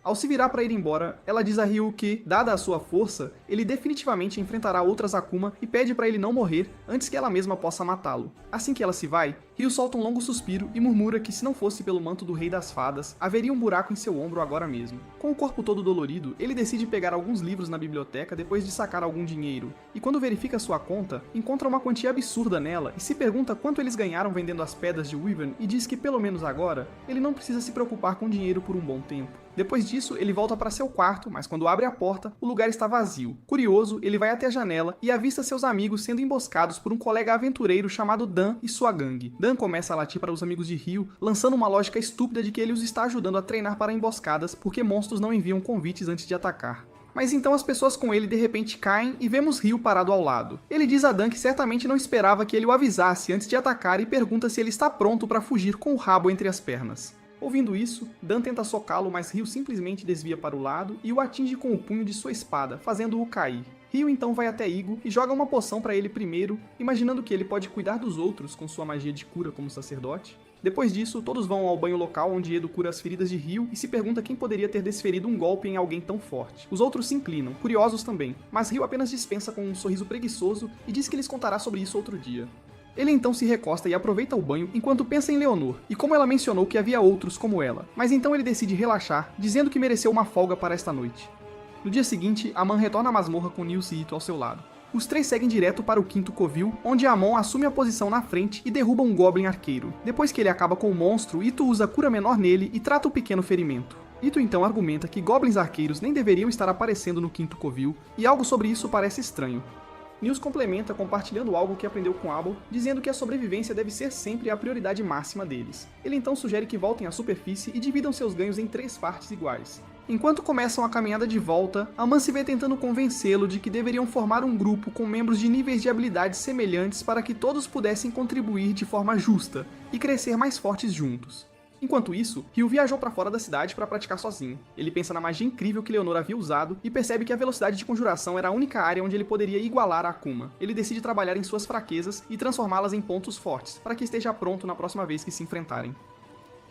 Ao se virar para ir embora, ela diz a Ryu que, dada a sua força, ele definitivamente enfrentará outras Akuma e pede para ele não morrer antes que ela mesma possa matá-lo. Assim que ela se vai, Ryu solta um longo suspiro e murmura que se não fosse pelo manto do Rei das Fadas, haveria um buraco em seu ombro agora mesmo. Com o corpo todo dolorido, ele decide pegar alguns livros na biblioteca depois de sacar algum dinheiro, e quando verifica sua conta, encontra uma quantia absurda nela e se pergunta quanto eles ganharam vendendo as pedras de Wyvern e diz que pelo menos agora, ele não precisa se preocupar com dinheiro por um bom tempo. Depois disso, ele volta para seu quarto, mas quando abre a porta, o lugar está vazio. Curioso, ele vai até a janela e avista seus amigos sendo emboscados por um colega aventureiro chamado Dan e sua gangue. Dan começa a latir para os amigos de Ryu, lançando uma lógica estúpida de que ele os está ajudando a treinar para emboscadas porque monstros não enviam convites antes de atacar. Mas então as pessoas com ele de repente caem e vemos Ryu parado ao lado. Ele diz a Dan que certamente não esperava que ele o avisasse antes de atacar e pergunta se ele está pronto para fugir com o rabo entre as pernas. Ouvindo isso, Dan tenta socá-lo, mas Ryu simplesmente desvia para o lado e o atinge com o punho de sua espada, fazendo-o cair. Ryu então vai até Igo e joga uma poção para ele primeiro, imaginando que ele pode cuidar dos outros com sua magia de cura como sacerdote. Depois disso, todos vão ao banho local onde Edo cura as feridas de Ryu e se pergunta quem poderia ter desferido um golpe em alguém tão forte. Os outros se inclinam, curiosos também, mas Ryu apenas dispensa com um sorriso preguiçoso e diz que lhes contará sobre isso outro dia. Ele então se recosta e aproveita o banho enquanto pensa em Leonor, e como ela mencionou que havia outros como ela, mas então ele decide relaxar, dizendo que mereceu uma folga para esta noite. No dia seguinte, Amon retorna à masmorra com Nilce e Ito ao seu lado. Os três seguem direto para o quinto covil, onde Amon assume a posição na frente e derruba um Goblin arqueiro. Depois que ele acaba com o monstro, Ito usa cura menor nele e trata o pequeno ferimento. Ito então argumenta que Goblins arqueiros nem deveriam estar aparecendo no quinto covil, e algo sobre isso parece estranho. Nils complementa compartilhando algo que aprendeu com Abel, dizendo que a sobrevivência deve ser sempre a prioridade máxima deles. Ele então sugere que voltem à superfície e dividam seus ganhos em 3 partes iguais. Enquanto começam a caminhada de volta, Aman se vê tentando convencê-lo de que deveriam formar um grupo com membros de níveis de habilidades semelhantes para que todos pudessem contribuir de forma justa e crescer mais fortes juntos. Enquanto isso, Ryu viajou para fora da cidade para praticar sozinho. Ele pensa na magia incrível que Leonor havia usado e percebe que a velocidade de conjuração era a única área onde ele poderia igualar a Akuma. Ele decide trabalhar em suas fraquezas e transformá-las em pontos fortes, para que esteja pronto na próxima vez que se enfrentarem.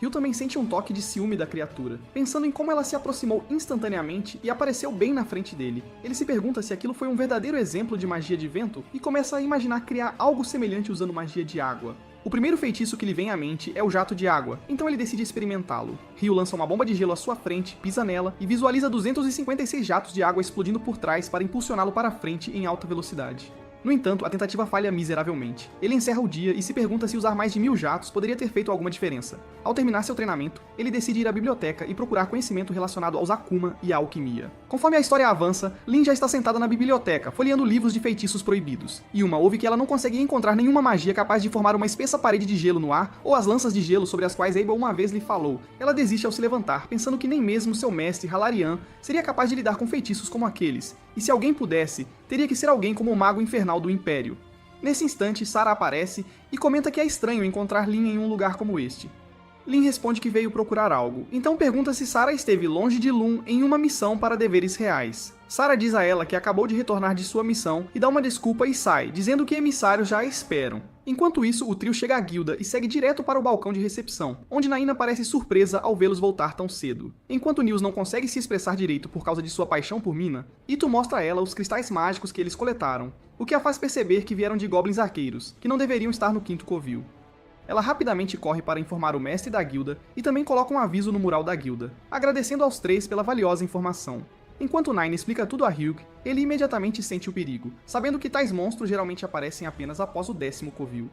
Ryu também sente um toque de ciúme da criatura, pensando em como ela se aproximou instantaneamente e apareceu bem na frente dele. Ele se pergunta se aquilo foi um verdadeiro exemplo de magia de vento e começa a imaginar criar algo semelhante usando magia de água. O primeiro feitiço que lhe vem à mente é o jato de água, então ele decide experimentá-lo. Ryu lança uma bomba de gelo à sua frente, pisa nela e visualiza 256 jatos de água explodindo por trás para impulsioná-lo para frente em alta velocidade. No entanto, a tentativa falha miseravelmente. Ele encerra o dia e se pergunta se usar mais de 1000 jatos poderia ter feito alguma diferença. Ao terminar seu treinamento, ele decide ir à biblioteca e procurar conhecimento relacionado aos Akuma e à alquimia. Conforme a história avança, Lin já está sentada na biblioteca, folheando livros de feitiços proibidos. E Yuma ouve que ela não consegue encontrar nenhuma magia capaz de formar uma espessa parede de gelo no ar ou as lanças de gelo sobre as quais Abel uma vez lhe falou. Ela desiste ao se levantar, pensando que nem mesmo seu mestre, Halarian, seria capaz de lidar com feitiços como aqueles. E se alguém pudesse, teria que ser alguém como o Mago Infernal do Império. Nesse instante, Sara aparece e comenta que é estranho encontrar Lin em um lugar como este. Lin responde que veio procurar algo, então pergunta se Sara esteve longe de Lun em uma missão para deveres reais. Sara diz a ela que acabou de retornar de sua missão e dá uma desculpa e sai, dizendo que emissários já a esperam. Enquanto isso, o trio chega à guilda e segue direto para o balcão de recepção, onde Naina parece surpresa ao vê-los voltar tão cedo. Enquanto Nils não consegue se expressar direito por causa de sua paixão por Mina, Ito mostra a ela os cristais mágicos que eles coletaram, o que a faz perceber que vieram de goblins arqueiros, que não deveriam estar no quinto covil. Ela rapidamente corre para informar o mestre da guilda e também coloca um aviso no mural da guilda, agradecendo aos três pela valiosa informação. Enquanto Nine explica tudo a Ryuk, ele imediatamente sente o perigo, sabendo que tais monstros geralmente aparecem apenas após o 10º covil.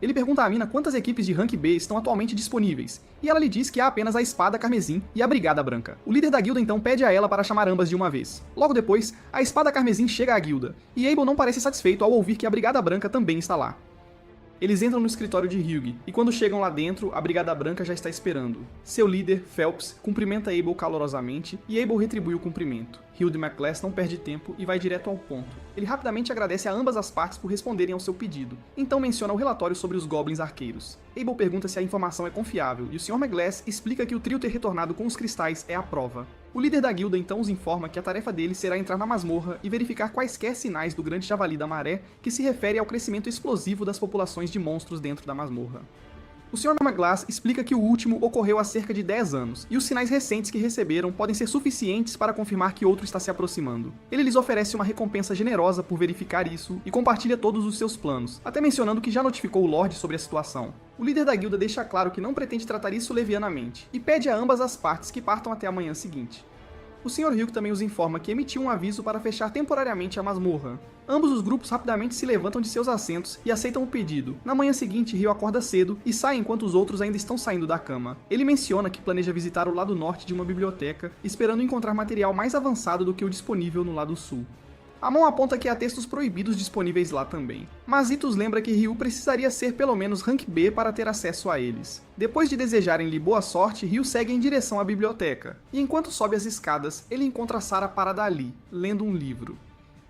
Ele pergunta a Mina quantas equipes de rank B estão atualmente disponíveis, e ela lhe diz que há apenas a Espada Carmesim e a Brigada Branca. O líder da guilda então pede a ela para chamar ambas de uma vez. Logo depois, a Espada Carmesim chega à guilda, e Abel não parece satisfeito ao ouvir que a Brigada Branca também está lá. Eles entram no escritório de Hyugi, e quando chegam lá dentro, a Brigada Branca já está esperando. Seu líder, Phelps, cumprimenta Abel calorosamente, e Abel retribui o cumprimento. Hilde McClass não perde tempo e vai direto ao ponto. Ele rapidamente agradece a ambas as partes por responderem ao seu pedido, então menciona o relatório sobre os Goblins Arqueiros. Abel pergunta se a informação é confiável, e o Sr. McGlass explica que o trio ter retornado com os cristais é a prova. O líder da guilda então os informa que a tarefa dele será entrar na masmorra e verificar quaisquer sinais do grande javali da maré que se refere ao crescimento explosivo das populações de monstros dentro da masmorra. O Sr. McGlass explica que o último ocorreu há cerca de 10 anos, e os sinais recentes que receberam podem ser suficientes para confirmar que outro está se aproximando. Ele lhes oferece uma recompensa generosa por verificar isso e compartilha todos os seus planos, até mencionando que já notificou o Lorde sobre a situação. O líder da guilda deixa claro que não pretende tratar isso levianamente, e pede a ambas as partes que partam até a manhã seguinte. O Sr. Ryuk também os informa que emitiu um aviso para fechar temporariamente a masmorra. Ambos os grupos rapidamente se levantam de seus assentos e aceitam o pedido. Na manhã seguinte, Ryu acorda cedo e sai enquanto os outros ainda estão saindo da cama. Ele menciona que planeja visitar o lado norte de uma biblioteca, esperando encontrar material mais avançado do que o disponível no lado sul. A mão aponta que há textos proibidos disponíveis lá também, mas Itos lembra que Ryu precisaria ser pelo menos rank B para ter acesso a eles. Depois de desejarem-lhe boa sorte, Ryu segue em direção à biblioteca, e enquanto sobe as escadas, ele encontra Sara parada ali, lendo um livro.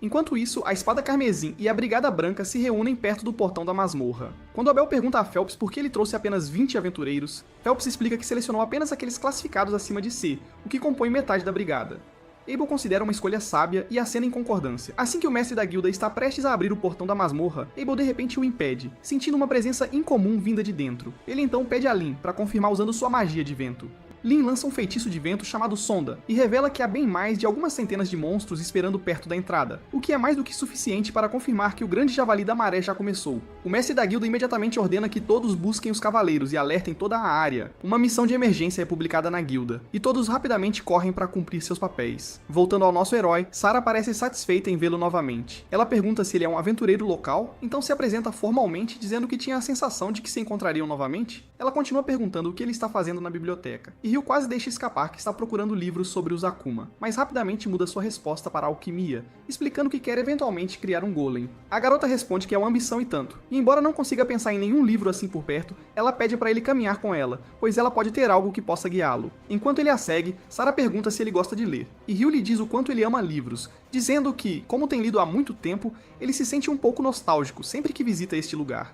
Enquanto isso, a Espada Carmesim e a Brigada Branca se reúnem perto do portão da masmorra. Quando Abel pergunta a Phelps por que ele trouxe apenas 20 aventureiros, Phelps explica que selecionou apenas aqueles classificados acima de C, o que compõe metade da brigada. Abel considera uma escolha sábia e acena em concordância. Assim que o mestre da guilda está prestes a abrir o portão da masmorra, Abel de repente o impede, sentindo uma presença incomum vinda de dentro. Ele então pede a Lin para confirmar usando sua magia de vento. Lin lança um feitiço de vento chamado Sonda, e revela que há bem mais de algumas centenas de monstros esperando perto da entrada, o que é mais do que suficiente para confirmar que o grande javali da maré já começou. O mestre da guilda imediatamente ordena que todos busquem os cavaleiros e alertem toda a área. Uma missão de emergência é publicada na guilda, e todos rapidamente correm para cumprir seus papéis. Voltando ao nosso herói, Sara parece satisfeita em vê-lo novamente. Ela pergunta se ele é um aventureiro local, então se apresenta formalmente dizendo que tinha a sensação de que se encontrariam novamente. Ela continua perguntando o que ele está fazendo na biblioteca, e e Ryu quase deixa escapar que está procurando livros sobre os Akuma, mas rapidamente muda sua resposta para a alquimia, explicando que quer eventualmente criar um golem. A garota responde que é uma ambição e tanto, e embora não consiga pensar em nenhum livro assim por perto, ela pede para ele caminhar com ela, pois ela pode ter algo que possa guiá-lo. Enquanto ele a segue, Sarah pergunta se ele gosta de ler, e Ryu lhe diz o quanto ele ama livros, dizendo que, como tem lido há muito tempo, ele se sente um pouco nostálgico sempre que visita este lugar.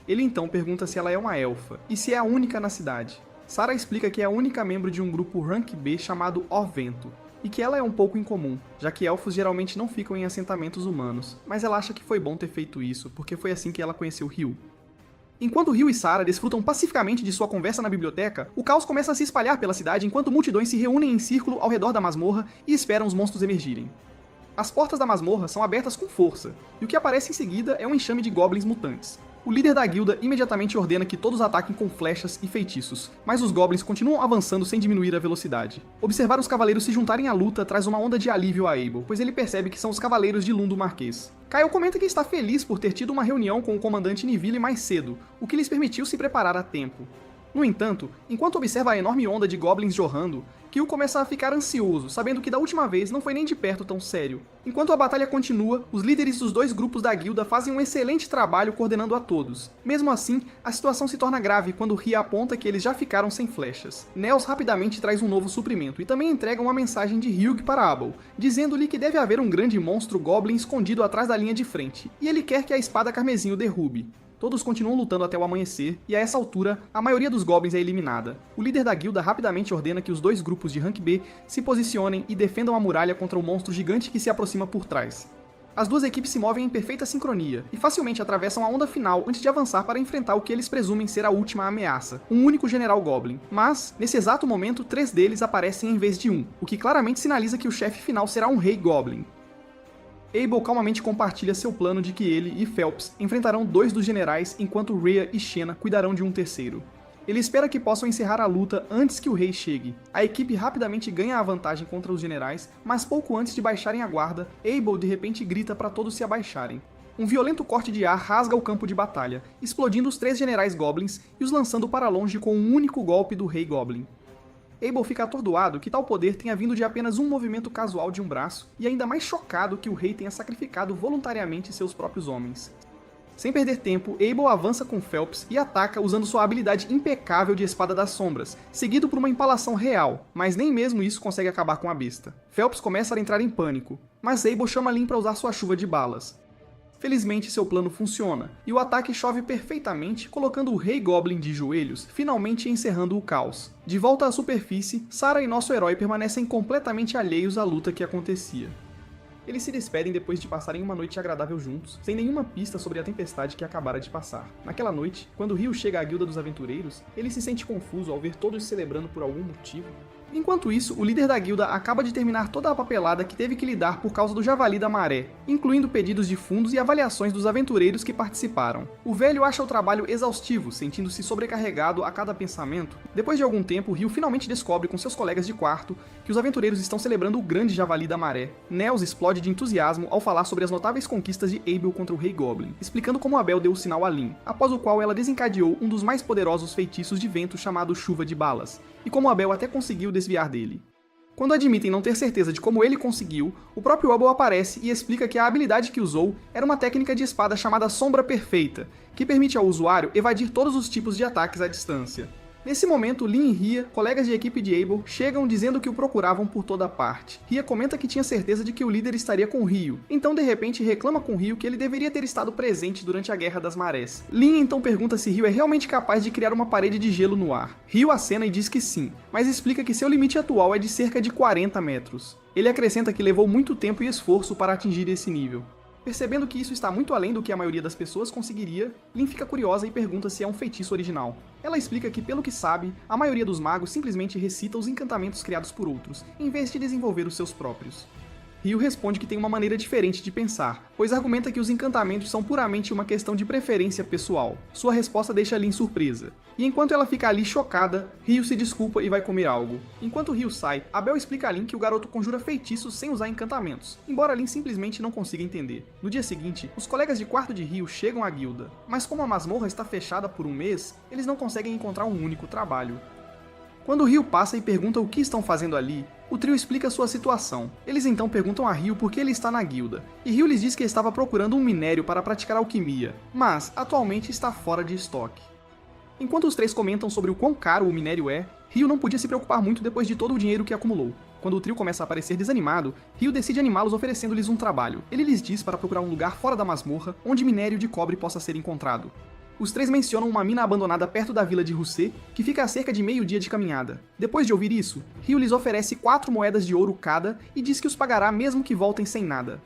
Ele então pergunta se ela é uma elfa, e se é a única na cidade. Sarah explica que é a única membro de um grupo Rank B chamado O Vento, e que ela é um pouco incomum, já que elfos geralmente não ficam em assentamentos humanos, mas ela acha que foi bom ter feito isso, porque foi assim que ela conheceu Ryu. Enquanto Ryu e Sarah desfrutam pacificamente de sua conversa na biblioteca, o caos começa a se espalhar pela cidade enquanto multidões se reúnem em círculo ao redor da masmorra e esperam os monstros emergirem. As portas da masmorra são abertas com força, e o que aparece em seguida é um enxame de goblins mutantes. O líder da guilda imediatamente ordena que todos ataquem com flechas e feitiços, mas os goblins continuam avançando sem diminuir a velocidade. Observar os cavaleiros se juntarem à luta traz uma onda de alívio a Abel, pois ele percebe que são os cavaleiros de Lundo Marquês. Kyle comenta que está feliz por ter tido uma reunião com o comandante Niville mais cedo, o que lhes permitiu se preparar a tempo. No entanto, enquanto observa a enorme onda de goblins jorrando, Kyo começa a ficar ansioso, sabendo que da última vez não foi nem de perto tão sério. Enquanto a batalha continua, os líderes dos dois grupos da guilda fazem um excelente trabalho coordenando a todos. Mesmo assim, a situação se torna grave quando Ria aponta que eles já ficaram sem flechas. Nels rapidamente traz um novo suprimento e também entrega uma mensagem de Hyug para Abel, dizendo-lhe que deve haver um grande monstro goblin escondido atrás da linha de frente, e ele quer que a espada carmesim o derrube. Todos continuam lutando até o amanhecer, e a essa altura, a maioria dos goblins é eliminada. O líder da guilda rapidamente ordena que os dois grupos de Rank B se posicionem e defendam a muralha contra o monstro gigante que se aproxima por trás. As duas equipes se movem em perfeita sincronia, e facilmente atravessam a onda final antes de avançar para enfrentar o que eles presumem ser a última ameaça, um único general goblin. Mas, nesse exato momento, 3 deles aparecem em vez de 1, o que claramente sinaliza que o chefe final será um rei goblin. Abel calmamente compartilha seu plano de que ele e Phelps enfrentarão 2 dos generais enquanto Rhea e Xena cuidarão de um terceiro. Ele espera que possam encerrar a luta antes que o rei chegue. A equipe rapidamente ganha a vantagem contra os generais, mas pouco antes de baixarem a guarda, Abel de repente grita para todos se abaixarem. Um violento corte de ar rasga o campo de batalha, explodindo os 3 generais goblins e os lançando para longe com um único golpe do rei goblin. Abel fica atordoado que tal poder tenha vindo de apenas um movimento casual de um braço, e ainda mais chocado que o rei tenha sacrificado voluntariamente seus próprios homens. Sem perder tempo, Abel avança com Phelps e ataca usando sua habilidade impecável de Espada das Sombras, seguido por uma empalação real, mas nem mesmo isso consegue acabar com a besta. Phelps começa a entrar em pânico, mas Abel chama Lin para usar sua chuva de balas. Felizmente seu plano funciona, e o ataque chove perfeitamente, colocando o Rei Goblin de joelhos, finalmente encerrando o caos. De volta à superfície, Sarah e nosso herói permanecem completamente alheios à luta que acontecia. Eles se despedem depois de passarem uma noite agradável juntos, sem nenhuma pista sobre a tempestade que acabara de passar. Naquela noite, quando Ryu chega à Guilda dos Aventureiros, ele se sente confuso ao ver todos celebrando por algum motivo. Enquanto isso, o líder da guilda acaba de terminar toda a papelada que teve que lidar por causa do Javali da Maré, incluindo pedidos de fundos e avaliações dos aventureiros que participaram. O velho acha o trabalho exaustivo, sentindo-se sobrecarregado a cada pensamento. Depois de algum tempo, Ryu finalmente descobre com seus colegas de quarto que os aventureiros estão celebrando o grande Javali da Maré. Nels explode de entusiasmo ao falar sobre as notáveis conquistas de Abel contra o Rei Goblin, explicando como Abel deu o sinal a Lin, após o qual ela desencadeou um dos mais poderosos feitiços de vento chamado Chuva de Balas, e como Abel até conseguiu desviar dele. Quando admitem não ter certeza de como ele conseguiu, o próprio Abel aparece e explica que a habilidade que usou era uma técnica de espada chamada Sombra Perfeita, que permite ao usuário evadir todos os tipos de ataques à distância. Nesse momento, Lin e Ria, colegas de equipe de Abel, chegam dizendo que o procuravam por toda parte. Ria comenta que tinha certeza de que o líder estaria com Ryu, então de repente reclama com Ryu que ele deveria ter estado presente durante a Guerra das Marés. Lin então pergunta se Ryu é realmente capaz de criar uma parede de gelo no ar. Ryu acena e diz que sim, mas explica que seu limite atual é de cerca de 40 metros. Ele acrescenta que levou muito tempo e esforço para atingir esse nível. Percebendo que isso está muito além do que a maioria das pessoas conseguiria, Lin fica curiosa e pergunta se é um feitiço original. Ela explica que, pelo que sabe, a maioria dos magos simplesmente recita os encantamentos criados por outros, em vez de desenvolver os seus próprios. Ryu responde que tem uma maneira diferente de pensar, pois argumenta que os encantamentos são puramente uma questão de preferência pessoal. Sua resposta deixa Lin surpresa. E enquanto ela fica ali chocada, Ryu se desculpa e vai comer algo. Enquanto Ryu sai, Abel explica a Lin que o garoto conjura feitiços sem usar encantamentos, embora Lin simplesmente não consiga entender. No dia seguinte, os colegas de quarto de Ryu chegam à guilda, mas como a masmorra está fechada por um mês, eles não conseguem encontrar um único trabalho. Quando Ryu passa e pergunta o que estão fazendo ali, o trio explica sua situação. Eles então perguntam a Ryu por que ele está na guilda, e Ryu lhes diz que estava procurando um minério para praticar alquimia, mas atualmente está fora de estoque. Enquanto os três comentam sobre o quão caro o minério é, Ryu não podia se preocupar muito depois de todo o dinheiro que acumulou. Quando o trio começa a parecer desanimado, Ryu decide animá-los oferecendo-lhes um trabalho. Ele lhes diz para procurar um lugar fora da masmorra onde minério de cobre possa ser encontrado. Os três mencionam uma mina abandonada perto da vila de Rusé, que fica a cerca de meio dia de caminhada. Depois de ouvir isso, Ryu lhes oferece 4 moedas de ouro cada e diz que os pagará mesmo que voltem sem nada.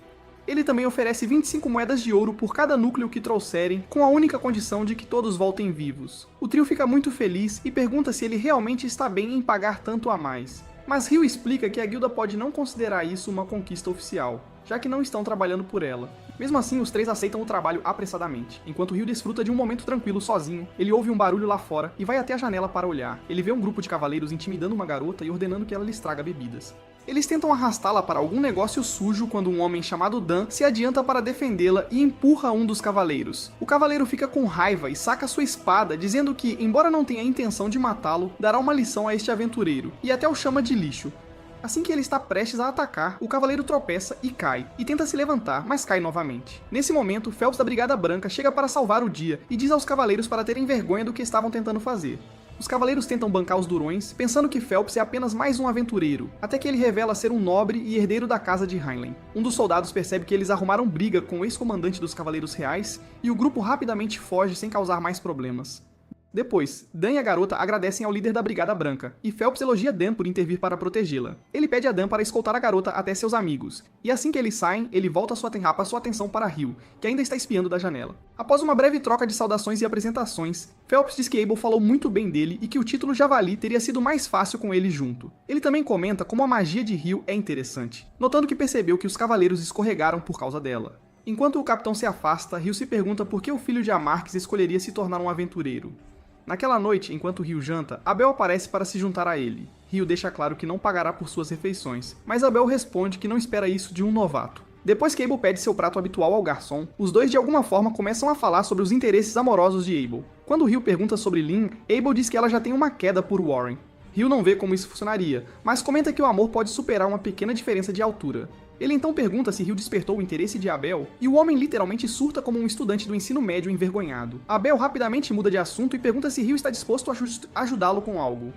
Ele também oferece 25 moedas de ouro por cada núcleo que trouxerem, com a única condição de que todos voltem vivos. O trio fica muito feliz e pergunta se ele realmente está bem em pagar tanto a mais. Mas Ryu explica que a guilda pode não considerar isso uma conquista oficial, já que não estão trabalhando por ela. Mesmo assim, os três aceitam o trabalho apressadamente. Enquanto Ryu desfruta de um momento tranquilo sozinho, ele ouve um barulho lá fora e vai até a janela para olhar. Ele vê um grupo de cavaleiros intimidando uma garota e ordenando que ela lhes traga bebidas. Eles tentam arrastá-la para algum negócio sujo quando um homem chamado Dan se adianta para defendê-la e empurra um dos cavaleiros. O cavaleiro fica com raiva e saca sua espada, dizendo que, embora não tenha a intenção de matá-lo, dará uma lição a este aventureiro, e até o chama de lixo. Assim que ele está prestes a atacar, o cavaleiro tropeça e cai, e tenta se levantar, mas cai novamente. Nesse momento, Phelps da Brigada Branca chega para salvar o dia e diz aos cavaleiros para terem vergonha do que estavam tentando fazer. Os cavaleiros tentam bancar os durões, pensando que Phelps é apenas mais um aventureiro, até que ele revela ser um nobre e herdeiro da casa de Heinlein. Um dos soldados percebe que eles arrumaram briga com o ex-comandante dos Cavaleiros Reais, e o grupo rapidamente foge sem causar mais problemas. Depois, Dan e a garota agradecem ao líder da Brigada Branca, e Phelps elogia Dan por intervir para protegê-la. Ele pede a Dan para escoltar a garota até seus amigos, e assim que eles saem, ele volta sua atenção para Ryu, que ainda está espiando da janela. Após uma breve troca de saudações e apresentações, Phelps diz que Abel falou muito bem dele e que o título Javali teria sido mais fácil com ele junto. Ele também comenta como a magia de Ryu é interessante, notando que percebeu que os cavaleiros escorregaram por causa dela. Enquanto o capitão se afasta, Ryu se pergunta por que o filho de Amarques escolheria se tornar um aventureiro. Naquela noite, enquanto Ryu janta, Abel aparece para se juntar a ele. Ryu deixa claro que não pagará por suas refeições, mas Abel responde que não espera isso de um novato. Depois que Abel pede seu prato habitual ao garçom, os dois de alguma forma começam a falar sobre os interesses amorosos de Abel. Quando Ryu pergunta sobre Lynn, Abel diz que ela já tem uma queda por Warren. Ryu não vê como isso funcionaria, mas comenta que o amor pode superar uma pequena diferença de altura. Ele então pergunta se Ryu despertou o interesse de Abel, e o homem literalmente surta como um estudante do ensino médio envergonhado. Abel rapidamente muda de assunto e pergunta se Ryu está disposto a ajudá-lo com algo.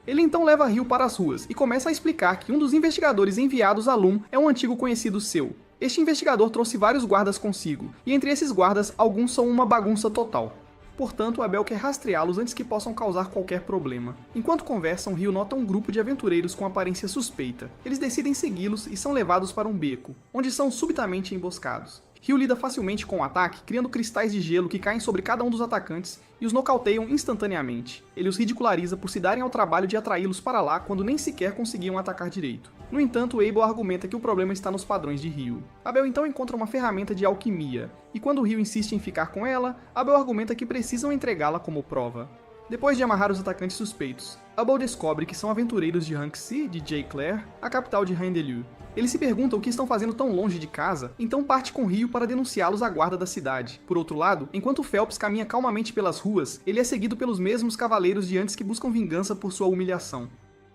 Ele então leva Ryu para as ruas e começa a explicar que um dos investigadores enviados a Lum é um antigo conhecido seu. Este investigador trouxe vários guardas consigo, e entre esses guardas, alguns são uma bagunça total. Portanto, Abel quer rastreá-los antes que possam causar qualquer problema. Enquanto conversam, Ryu nota um grupo de aventureiros com aparência suspeita. Eles decidem segui-los e são levados para um beco, onde são subitamente emboscados. Ryu lida facilmente com o ataque, criando cristais de gelo que caem sobre cada um dos atacantes e os nocauteiam instantaneamente. Ele os ridiculariza por se darem ao trabalho de atraí-los para lá quando nem sequer conseguiam atacar direito. No entanto, Abel argumenta que o problema está nos padrões de Ryu. Abel então encontra uma ferramenta de alquimia, e quando Ryu insiste em ficar com ela, Abel argumenta que precisam entregá-la como prova. Depois de amarrar os atacantes suspeitos, Abel descobre que são aventureiros de Hanxi, de J. Clair, a capital de Randeliu. Eles se perguntam o que estão fazendo tão longe de casa, então parte com Ryu para denunciá-los à guarda da cidade. Por outro lado, enquanto Phelps caminha calmamente pelas ruas, ele é seguido pelos mesmos cavaleiros de antes que buscam vingança por sua humilhação.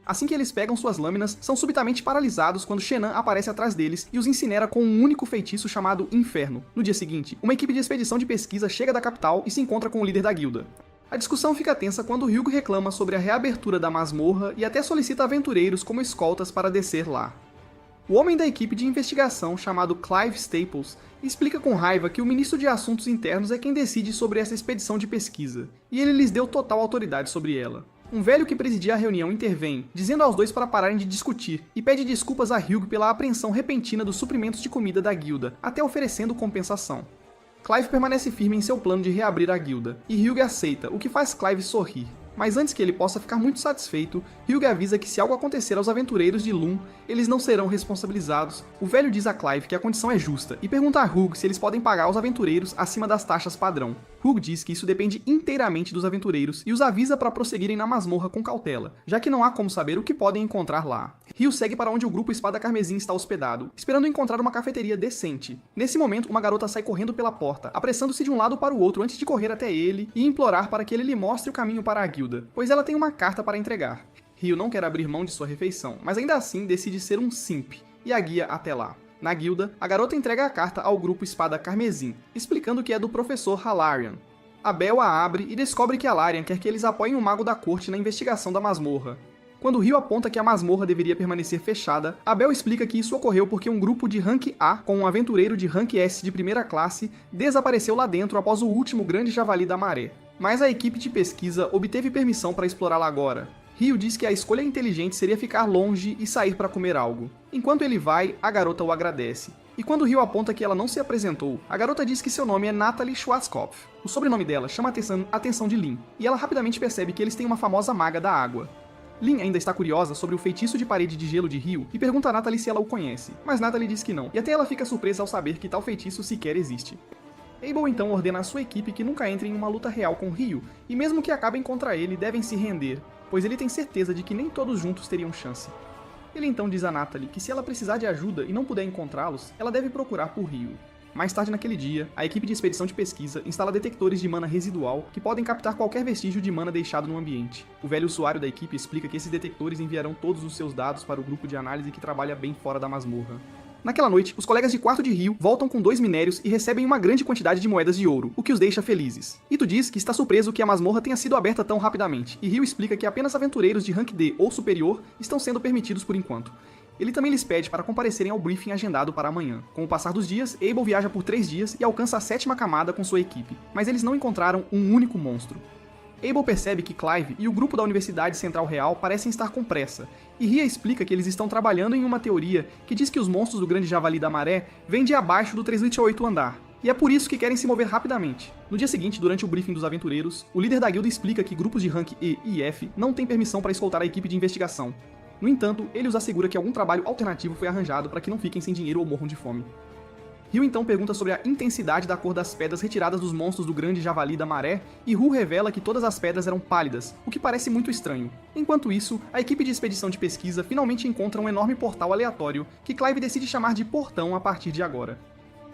Assim que eles pegam suas lâminas, são subitamente paralisados quando Shenan aparece atrás deles e os incinera com um único feitiço chamado Inferno. No dia seguinte, uma equipe de expedição de pesquisa chega da capital e se encontra com o líder da guilda. A discussão fica tensa quando Ryugo reclama sobre a reabertura da masmorra e até solicita aventureiros como escoltas para descer lá. O homem da equipe de investigação, chamado Clive Staples, explica com raiva que o ministro de Assuntos Internos é quem decide sobre essa expedição de pesquisa, e ele lhes deu total autoridade sobre ela. Um velho que presidia a reunião intervém, dizendo aos dois para pararem de discutir, e pede desculpas a Ryugo pela apreensão repentina dos suprimentos de comida da guilda, até oferecendo compensação. Clive permanece firme em seu plano de reabrir a guilda, e Ryugo aceita, o que faz Clive sorrir. Mas antes que ele possa ficar muito satisfeito, Ryugo avisa que se algo acontecer aos aventureiros de Lum, eles não serão responsabilizados. O velho diz a Clive que a condição é justa, e pergunta a Ryugo se eles podem pagar aos aventureiros acima das taxas padrão. Hugh diz que isso depende inteiramente dos aventureiros e os avisa para prosseguirem na masmorra com cautela, já que não há como saber o que podem encontrar lá. Hugh segue para onde o grupo Espada Carmesim está hospedado, esperando encontrar uma cafeteria decente. Nesse momento, uma garota sai correndo pela porta, apressando-se de um lado para o outro antes de correr até ele e implorar para que ele lhe mostre o caminho para a guilda, pois ela tem uma carta para entregar. Hugh não quer abrir mão de sua refeição, mas ainda assim decide ser um simp e a guia até lá. Na guilda, a garota entrega a carta ao grupo Espada Carmesim, explicando que é do professor Halarian. A Bel a abre e descobre que Halarian quer que eles apoiem o mago da corte na investigação da masmorra. Quando Hugh aponta que a masmorra deveria permanecer fechada, a Bel explica que isso ocorreu porque um grupo de Rank A com um aventureiro de Rank S de primeira classe desapareceu lá dentro após o último grande javali da maré. Mas a equipe de pesquisa obteve permissão para explorá-la agora. Hugh diz que a escolha inteligente seria ficar longe e sair para comer algo. Enquanto ele vai, a garota o agradece. E quando Hugh aponta que ela não se apresentou, a garota diz que seu nome é Natalie Schwarzkopf. O sobrenome dela chama a atenção de Lynn, e ela rapidamente percebe que eles têm uma famosa maga da água. Lynn ainda está curiosa sobre o feitiço de parede de gelo de Hugh e pergunta a Natalie se ela o conhece, mas Natalie diz que não, e até ela fica surpresa ao saber que tal feitiço sequer existe. Abel então ordena à sua equipe que nunca entrem em uma luta real com Hugh, e mesmo que acabem contra ele, devem se render, pois ele tem certeza de que nem todos juntos teriam chance. Ele então diz a Natalie que se ela precisar de ajuda e não puder encontrá-los, ela deve procurar por Hugh. Mais tarde naquele dia, a equipe de expedição de pesquisa instala detectores de mana residual que podem captar qualquer vestígio de mana deixado no ambiente. O velho usuário da equipe explica que esses detectores enviarão todos os seus dados para o grupo de análise que trabalha bem fora da masmorra. Naquela noite, os colegas de quarto de Hugh voltam com 2 minérios e recebem uma grande quantidade de moedas de ouro, o que os deixa felizes. Ito diz que está surpreso que a masmorra tenha sido aberta tão rapidamente, e Hugh explica que apenas aventureiros de rank D ou superior estão sendo permitidos por enquanto. Ele também lhes pede para comparecerem ao briefing agendado para amanhã. Com o passar dos dias, Abel viaja por 3 dias e alcança a 7ª camada com sua equipe, mas eles não encontraram um único monstro. Abel percebe que Clive e o grupo da Universidade Central Real parecem estar com pressa, e Ria explica que eles estão trabalhando em uma teoria que diz que os monstros do Grande Javali da Maré vêm de abaixo do 308 andar, e é por isso que querem se mover rapidamente. No dia seguinte, durante o briefing dos aventureiros, o líder da guilda explica que grupos de rank E e F não têm permissão para escoltar a equipe de investigação. No entanto, ele os assegura que algum trabalho alternativo foi arranjado para que não fiquem sem dinheiro ou morram de fome. Hugh então pergunta sobre a intensidade da cor das pedras retiradas dos monstros do Grande Javali da Maré, e Ru revela que todas as pedras eram pálidas, o que parece muito estranho. Enquanto isso, a equipe de expedição de pesquisa finalmente encontra um enorme portal aleatório que Clive decide chamar de Portão a partir de agora.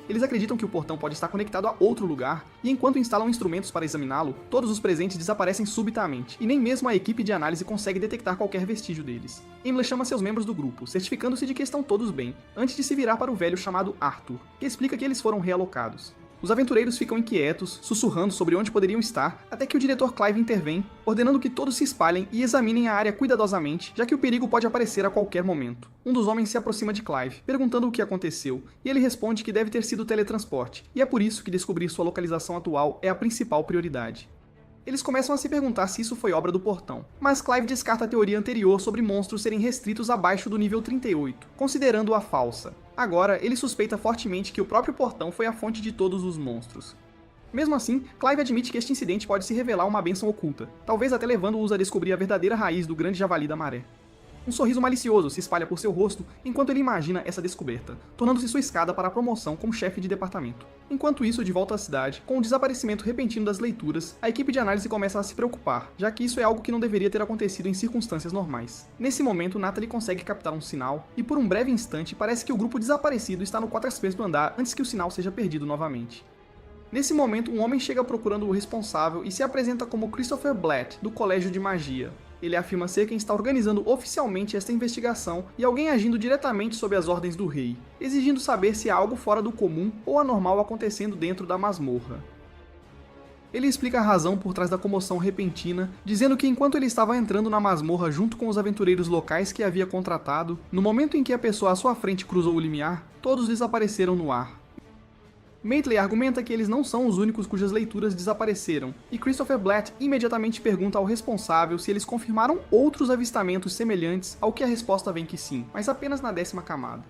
Eles acreditam que o portão pode estar conectado a outro lugar, e enquanto instalam instrumentos para examiná-lo, todos os presentes desaparecem subitamente, e nem mesmo a equipe de análise consegue detectar qualquer vestígio deles. Emily chama seus membros do grupo, certificando-se de que estão todos bem, antes de se virar para o velho chamado Arthur, que explica que eles foram realocados. Os aventureiros ficam inquietos, sussurrando sobre onde poderiam estar, até que o diretor Clive intervém, ordenando que todos se espalhem e examinem a área cuidadosamente, já que o perigo pode aparecer a qualquer momento. Um dos homens se aproxima de Clive, perguntando o que aconteceu, e ele responde que deve ter sido teletransporte, e é por isso que descobrir sua localização atual é a principal prioridade. Eles começam a se perguntar se isso foi obra do portão, mas Clive descarta a teoria anterior sobre monstros serem restritos abaixo do nível 38, considerando-a falsa. Agora, ele suspeita fortemente que o próprio portão foi a fonte de todos os monstros. Mesmo assim, Clive admite que este incidente pode se revelar uma bênção oculta, talvez até levando-os a descobrir a verdadeira raiz do Grande Javali da Maré. Um sorriso malicioso se espalha por seu rosto enquanto ele imagina essa descoberta, tornando-se sua escada para a promoção como chefe de departamento. Enquanto isso, de volta à cidade, com o desaparecimento repentino das leituras, a equipe de análise começa a se preocupar, já que isso é algo que não deveria ter acontecido em circunstâncias normais. Nesse momento, Natalie consegue captar um sinal, e por um breve instante parece que o grupo desaparecido está no 4º andar antes que o sinal seja perdido novamente. Nesse momento, um homem chega procurando o responsável e se apresenta como Christopher Blatt, do Colégio de Magia. Ele afirma ser quem está organizando oficialmente esta investigação e alguém agindo diretamente sob as ordens do rei, exigindo saber se há algo fora do comum ou anormal acontecendo dentro da masmorra. Ele explica a razão por trás da comoção repentina, dizendo que enquanto ele estava entrando na masmorra junto com os aventureiros locais que havia contratado, no momento em que a pessoa à sua frente cruzou o limiar, todos desapareceram no ar. Matley argumenta que eles não são os únicos cujas leituras desapareceram, e Christopher Blatt imediatamente pergunta ao responsável se eles confirmaram outros avistamentos semelhantes, ao que a resposta vem que sim, mas apenas na 10ª camada.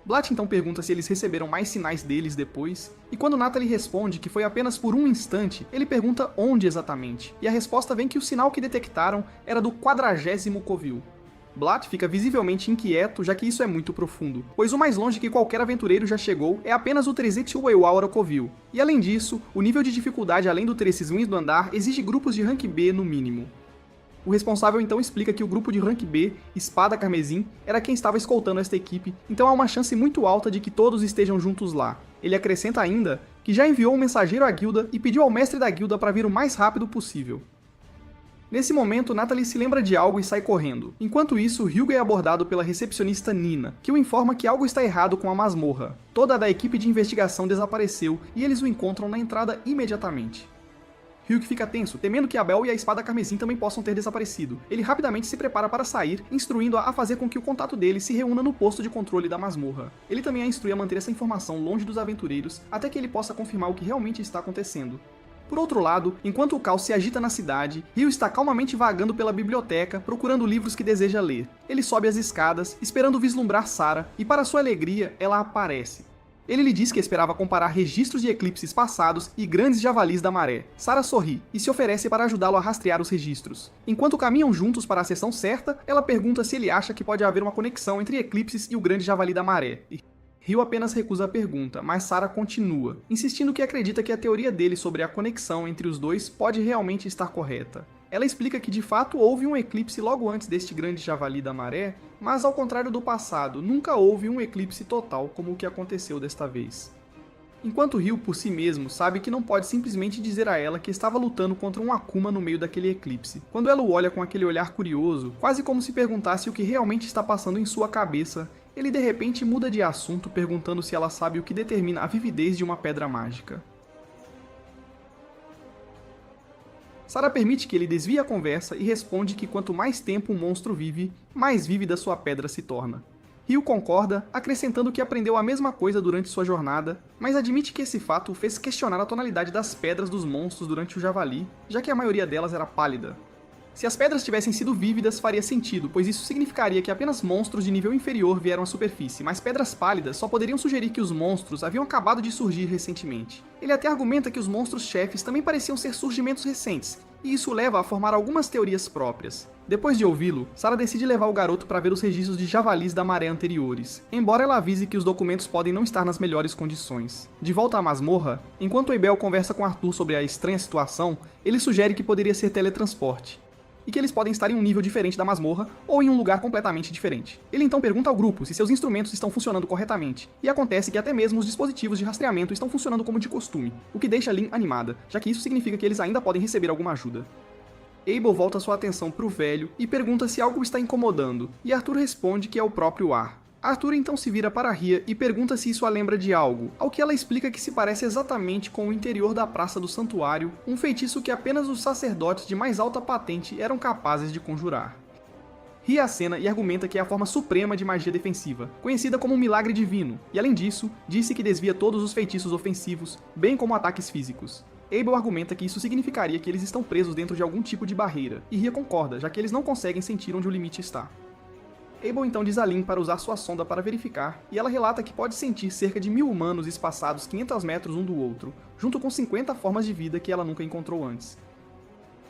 Blatt então pergunta se eles receberam mais sinais deles depois, e quando Natalie responde que foi apenas por um instante, ele pergunta onde exatamente, e a resposta vem que o sinal que detectaram era do 40º covil. Blatt fica visivelmente inquieto, já que isso é muito profundo, pois o mais longe que qualquer aventureiro já chegou é apenas o Trezetsuwaiwa Covil. E além disso, o nível de dificuldade além do ter esses wins do andar exige grupos de rank B no mínimo. O responsável então explica que o grupo de rank B, Espada Carmesim, era quem estava escoltando esta equipe, então há uma chance muito alta de que todos estejam juntos lá. Ele acrescenta ainda que já enviou um mensageiro à guilda e pediu ao mestre da guilda para vir o mais rápido possível. Nesse momento, Natalie se lembra de algo e sai correndo. Enquanto isso, Hyuga é abordado pela recepcionista Nina, que o informa que algo está errado com a masmorra. Toda a da equipe de investigação desapareceu e eles o encontram na entrada imediatamente. Hyuga fica tenso, temendo que a Bell e a Espada Carmesim também possam ter desaparecido. Ele rapidamente se prepara para sair, instruindo-a a fazer com que o contato dele se reúna no posto de controle da masmorra. Ele também a instrui a manter essa informação longe dos aventureiros, até que ele possa confirmar o que realmente está acontecendo. Por outro lado, enquanto o caos se agita na cidade, Ryo está calmamente vagando pela biblioteca, procurando livros que deseja ler. Ele sobe as escadas, esperando vislumbrar Sarah, e para sua alegria, ela aparece. Ele lhe diz que esperava comparar registros de eclipses passados e grandes javalis da maré. Sarah sorri e se oferece para ajudá-lo a rastrear os registros. Enquanto caminham juntos para a sessão certa, ela pergunta se ele acha que pode haver uma conexão entre eclipses e o grande javali da maré. Ryo apenas recusa a pergunta, mas Sarah continua, insistindo que acredita que a teoria dele sobre a conexão entre os dois pode realmente estar correta. Ela explica que de fato houve um eclipse logo antes deste grande javali da maré, mas ao contrário do passado, nunca houve um eclipse total como o que aconteceu desta vez. Enquanto Ryo por si mesmo sabe que não pode simplesmente dizer a ela que estava lutando contra um Akuma no meio daquele eclipse. Quando ela o olha com aquele olhar curioso, quase como se perguntasse o que realmente está passando em sua cabeça, ele de repente muda de assunto perguntando se ela sabe o que determina a vividez de uma pedra mágica. Sarah permite que ele desvie a conversa e responde que quanto mais tempo um monstro vive, mais vívida sua pedra se torna. Ryo concorda, acrescentando que aprendeu a mesma coisa durante sua jornada, mas admite que esse fato o fez questionar a tonalidade das pedras dos monstros durante o javali, já que a maioria delas era pálida. Se as pedras tivessem sido vívidas, faria sentido, pois isso significaria que apenas monstros de nível inferior vieram à superfície, mas pedras pálidas só poderiam sugerir que os monstros haviam acabado de surgir recentemente. Ele até argumenta que os monstros-chefes também pareciam ser surgimentos recentes, e isso leva a formar algumas teorias próprias. Depois de ouvi-lo, Sarah decide levar o garoto para ver os registros de javalis da maré anteriores, embora ela avise que os documentos podem não estar nas melhores condições. De volta à masmorra, enquanto Abel conversa com Arthur sobre a estranha situação, ele sugere que poderia ser teletransporte, e que eles podem estar em um nível diferente da masmorra ou em um lugar completamente diferente. Ele então pergunta ao grupo se seus instrumentos estão funcionando corretamente, e acontece que até mesmo os dispositivos de rastreamento estão funcionando como de costume, o que deixa Lin animada, já que isso significa que eles ainda podem receber alguma ajuda. Abel volta sua atenção para o velho e pergunta se algo está incomodando, e Arthur responde que é o próprio ar. Arthur então se vira para Ria e pergunta se isso a lembra de algo, ao que ela explica que se parece exatamente com o interior da Praça do Santuário, um feitiço que apenas os sacerdotes de mais alta patente eram capazes de conjurar. Ria acena e argumenta que é a forma suprema de magia defensiva, conhecida como um milagre divino, e além disso, disse que desvia todos os feitiços ofensivos, bem como ataques físicos. Abel argumenta que isso significaria que eles estão presos dentro de algum tipo de barreira, e Ria concorda, já que eles não conseguem sentir onde o limite está. Abel então diz a Lin para usar sua sonda para verificar, e ela relata que pode sentir cerca de 1000 humanos espaçados 500 metros um do outro, junto com 50 formas de vida que ela nunca encontrou antes.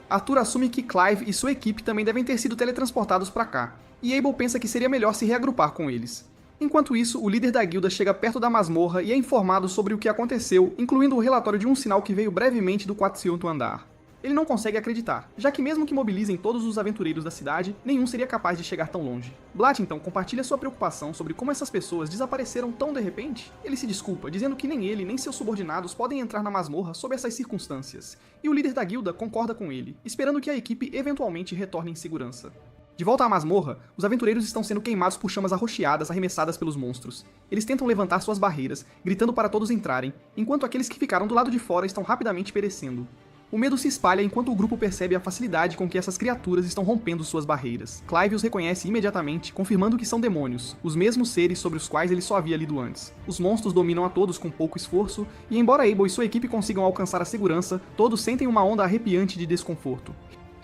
Arthur assume que Clive e sua equipe também devem ter sido teletransportados para cá, e Abel pensa que seria melhor se reagrupar com eles. Enquanto isso, o líder da guilda chega perto da masmorra e é informado sobre o que aconteceu, incluindo o relatório de um sinal que veio brevemente do 400º andar. Ele não consegue acreditar, já que mesmo que mobilizem todos os aventureiros da cidade, nenhum seria capaz de chegar tão longe. Blatt então compartilha sua preocupação sobre como essas pessoas desapareceram tão de repente. Ele se desculpa, dizendo que nem ele nem seus subordinados podem entrar na masmorra sob essas circunstâncias, e o líder da guilda concorda com ele, esperando que a equipe eventualmente retorne em segurança. De volta à masmorra, os aventureiros estão sendo queimados por chamas arroxeadas arremessadas pelos monstros. Eles tentam levantar suas barreiras, gritando para todos entrarem, enquanto aqueles que ficaram do lado de fora estão rapidamente perecendo. O medo se espalha enquanto o grupo percebe a facilidade com que essas criaturas estão rompendo suas barreiras. Clive os reconhece imediatamente, confirmando que são demônios, os mesmos seres sobre os quais ele só havia lido antes. Os monstros dominam a todos com pouco esforço, e embora Abel e sua equipe consigam alcançar a segurança, todos sentem uma onda arrepiante de desconforto.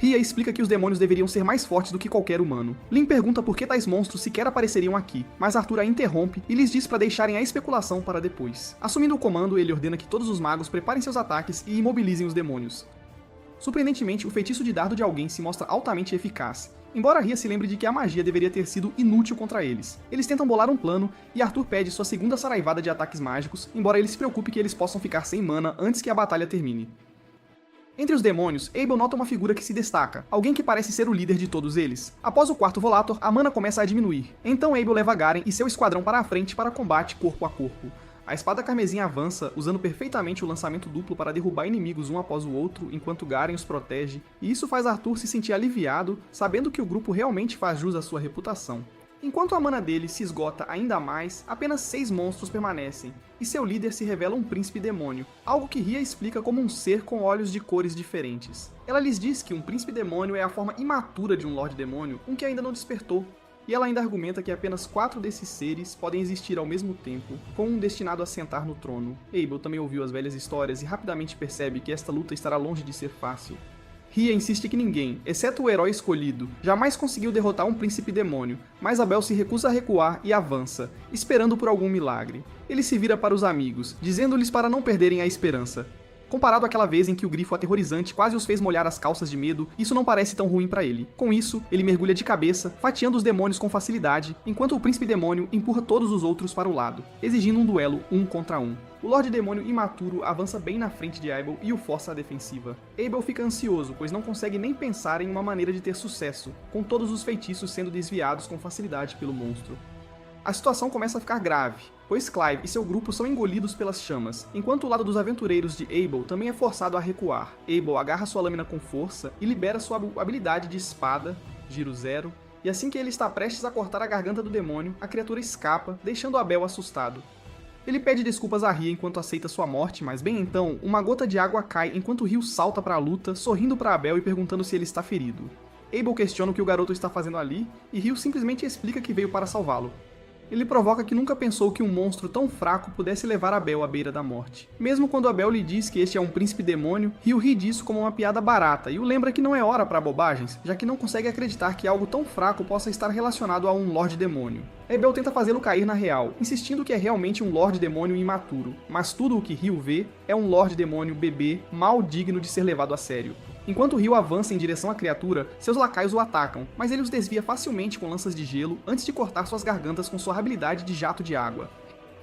Ria explica que os demônios deveriam ser mais fortes do que qualquer humano. Lin pergunta por que tais monstros sequer apareceriam aqui, mas Arthur a interrompe e lhes diz para deixarem a especulação para depois. Assumindo o comando, ele ordena que todos os magos preparem seus ataques e imobilizem os demônios. Surpreendentemente, o feitiço de dardo de alguém se mostra altamente eficaz, embora Ria se lembre de que a magia deveria ter sido inútil contra eles. Eles tentam bolar um plano e Arthur pede sua segunda saraivada de ataques mágicos, embora ele se preocupe que eles possam ficar sem mana antes que a batalha termine. Entre os demônios, Abel nota uma figura que se destaca, alguém que parece ser o líder de todos eles. Após o quarto Volator, a mana começa a diminuir, então Abel leva Garen e seu esquadrão para a frente para combate corpo a corpo. A espada carmesim avança, usando perfeitamente o lançamento duplo para derrubar inimigos um após o outro, enquanto Garen os protege, e isso faz Arthur se sentir aliviado, sabendo que o grupo realmente faz jus à sua reputação. Enquanto a mana dele se esgota ainda mais, apenas 6 monstros permanecem, e seu líder se revela um príncipe demônio, algo que Ria explica como um ser com olhos de cores diferentes. Ela lhes diz que um príncipe demônio é a forma imatura de um Lorde Demônio, um que ainda não despertou, e ela ainda argumenta que apenas 4 desses seres podem existir ao mesmo tempo, com um destinado a sentar no trono. Abel também ouviu as velhas histórias e rapidamente percebe que esta luta estará longe de ser fácil. Ria insiste que ninguém, exceto o herói escolhido, jamais conseguiu derrotar um príncipe demônio, mas Abel se recusa a recuar e avança, esperando por algum milagre. Ele se vira para os amigos, dizendo-lhes para não perderem a esperança. Comparado àquela vez em que o grifo aterrorizante quase os fez molhar as calças de medo, isso não parece tão ruim para ele. Com isso, ele mergulha de cabeça, fatiando os demônios com facilidade, enquanto o príncipe demônio empurra todos os outros para o lado, exigindo um duelo 1 contra 1. O Lorde Demônio imaturo avança bem na frente de Abel e o força à defensiva. Abel fica ansioso, pois não consegue nem pensar em uma maneira de ter sucesso, com todos os feitiços sendo desviados com facilidade pelo monstro. A situação começa a ficar grave, pois Clive e seu grupo são engolidos pelas chamas, enquanto o lado dos aventureiros de Abel também é forçado a recuar. Abel agarra sua lâmina com força e libera sua habilidade de espada, giro 0, e assim que ele está prestes a cortar a garganta do demônio, a criatura escapa, deixando Abel assustado. Ele pede desculpas a Ria enquanto aceita sua morte, mas bem então, uma gota de água cai enquanto Rio salta para a luta, sorrindo para Abel e perguntando se ele está ferido. Abel questiona o que o garoto está fazendo ali, e Rio simplesmente explica que veio para salvá-lo. Ele provoca que nunca pensou que um monstro tão fraco pudesse levar Abel à beira da morte. Mesmo quando Abel lhe diz que este é um príncipe demônio, Rio ri disso como uma piada barata e o lembra que não é hora para bobagens, já que não consegue acreditar que algo tão fraco possa estar relacionado a um Lorde Demônio. Abel tenta fazê-lo cair na real, insistindo que é realmente um Lorde Demônio imaturo, mas tudo o que Rio vê é um Lorde Demônio bebê mal digno de ser levado a sério. Enquanto Rio avança em direção à criatura, seus lacaios o atacam, mas ele os desvia facilmente com lanças de gelo antes de cortar suas gargantas com sua habilidade de jato de água.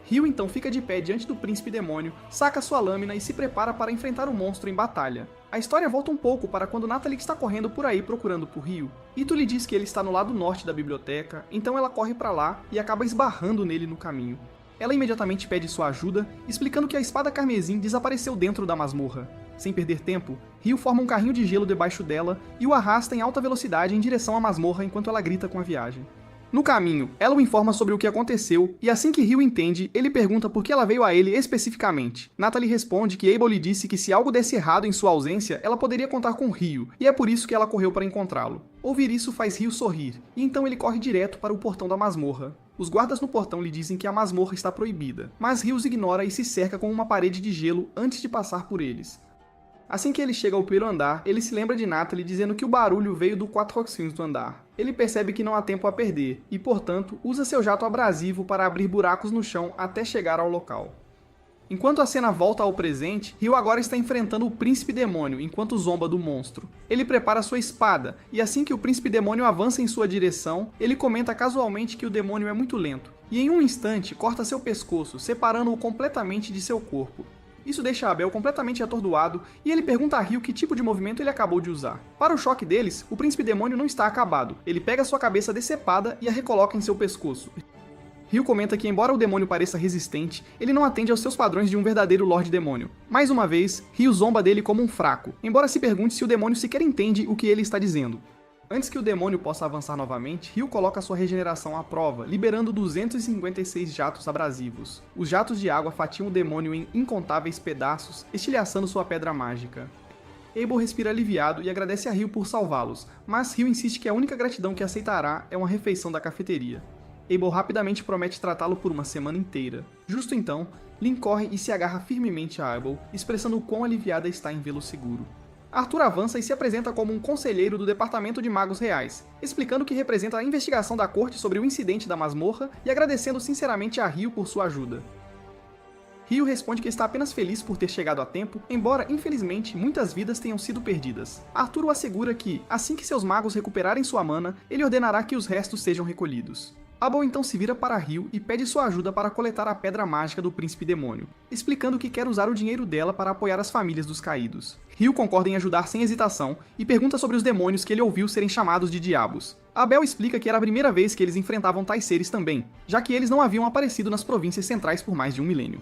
Rio então fica de pé diante do príncipe demônio, saca sua lâmina e se prepara para enfrentar o monstro em batalha. A história volta um pouco para quando Natalie está correndo por aí procurando por Rio. Ito lhe diz que ele está no lado norte da biblioteca, então ela corre para lá e acaba esbarrando nele no caminho. Ela imediatamente pede sua ajuda, explicando que a espada carmesim desapareceu dentro da masmorra. Sem perder tempo, Rio forma um carrinho de gelo debaixo dela e o arrasta em alta velocidade em direção à masmorra enquanto ela grita com a viagem. No caminho, ela o informa sobre o que aconteceu, e assim que Rio entende, ele pergunta por que ela veio a ele especificamente. Natalie responde que Abel lhe disse que se algo desse errado em sua ausência, ela poderia contar com Rio, e é por isso que ela correu para encontrá-lo. Ouvir isso faz Rio sorrir, e então ele corre direto para o portão da masmorra. Os guardas no portão lhe dizem que a masmorra está proibida, mas Rio os ignora e se cerca com uma parede de gelo antes de passar por eles. Assim que ele chega ao primeiro andar, ele se lembra de Natalie dizendo que o barulho veio do 4 roxinhos do andar. Ele percebe que não há tempo a perder, e portanto, usa seu jato abrasivo para abrir buracos no chão até chegar ao local. Enquanto a cena volta ao presente, Rio agora está enfrentando o príncipe demônio enquanto zomba do monstro. Ele prepara sua espada, e assim que o príncipe demônio avança em sua direção, ele comenta casualmente que o demônio é muito lento, e em um instante corta seu pescoço, separando-o completamente de seu corpo. Isso deixa Abel completamente atordoado e ele pergunta a Rio que tipo de movimento ele acabou de usar. Para o choque deles, o príncipe demônio não está acabado. Ele pega sua cabeça decepada e a recoloca em seu pescoço. Rio comenta que embora o demônio pareça resistente, ele não atende aos seus padrões de um verdadeiro Lorde Demônio. Mais uma vez, Rio zomba dele como um fraco, embora se pergunte se o demônio sequer entende o que ele está dizendo. Antes que o demônio possa avançar novamente, Rio coloca sua regeneração à prova, liberando 256 jatos abrasivos. Os jatos de água fatiam o demônio em incontáveis pedaços, estilhaçando sua pedra mágica. Abel respira aliviado e agradece a Rio por salvá-los, mas Rio insiste que a única gratidão que aceitará é uma refeição da cafeteria. Abel rapidamente promete tratá-lo por uma semana inteira. Justo então, Lynn corre e se agarra firmemente a Abel, expressando o quão aliviada está em vê-lo seguro. Arthur avança e se apresenta como um conselheiro do Departamento de Magos Reais, explicando que representa a investigação da corte sobre o incidente da masmorra e agradecendo sinceramente a Rio por sua ajuda. Ryu responde que está apenas feliz por ter chegado a tempo, embora, infelizmente, muitas vidas tenham sido perdidas. Arturo assegura que, assim que seus magos recuperarem sua mana, ele ordenará que os restos sejam recolhidos. Abel então se vira para Ryu e pede sua ajuda para coletar a pedra mágica do príncipe demônio, explicando que quer usar o dinheiro dela para apoiar as famílias dos caídos. Ryu concorda em ajudar sem hesitação e pergunta sobre os demônios que ele ouviu serem chamados de diabos. Abel explica que era a primeira vez que eles enfrentavam tais seres também, já que eles não haviam aparecido nas províncias centrais por mais de um milênio.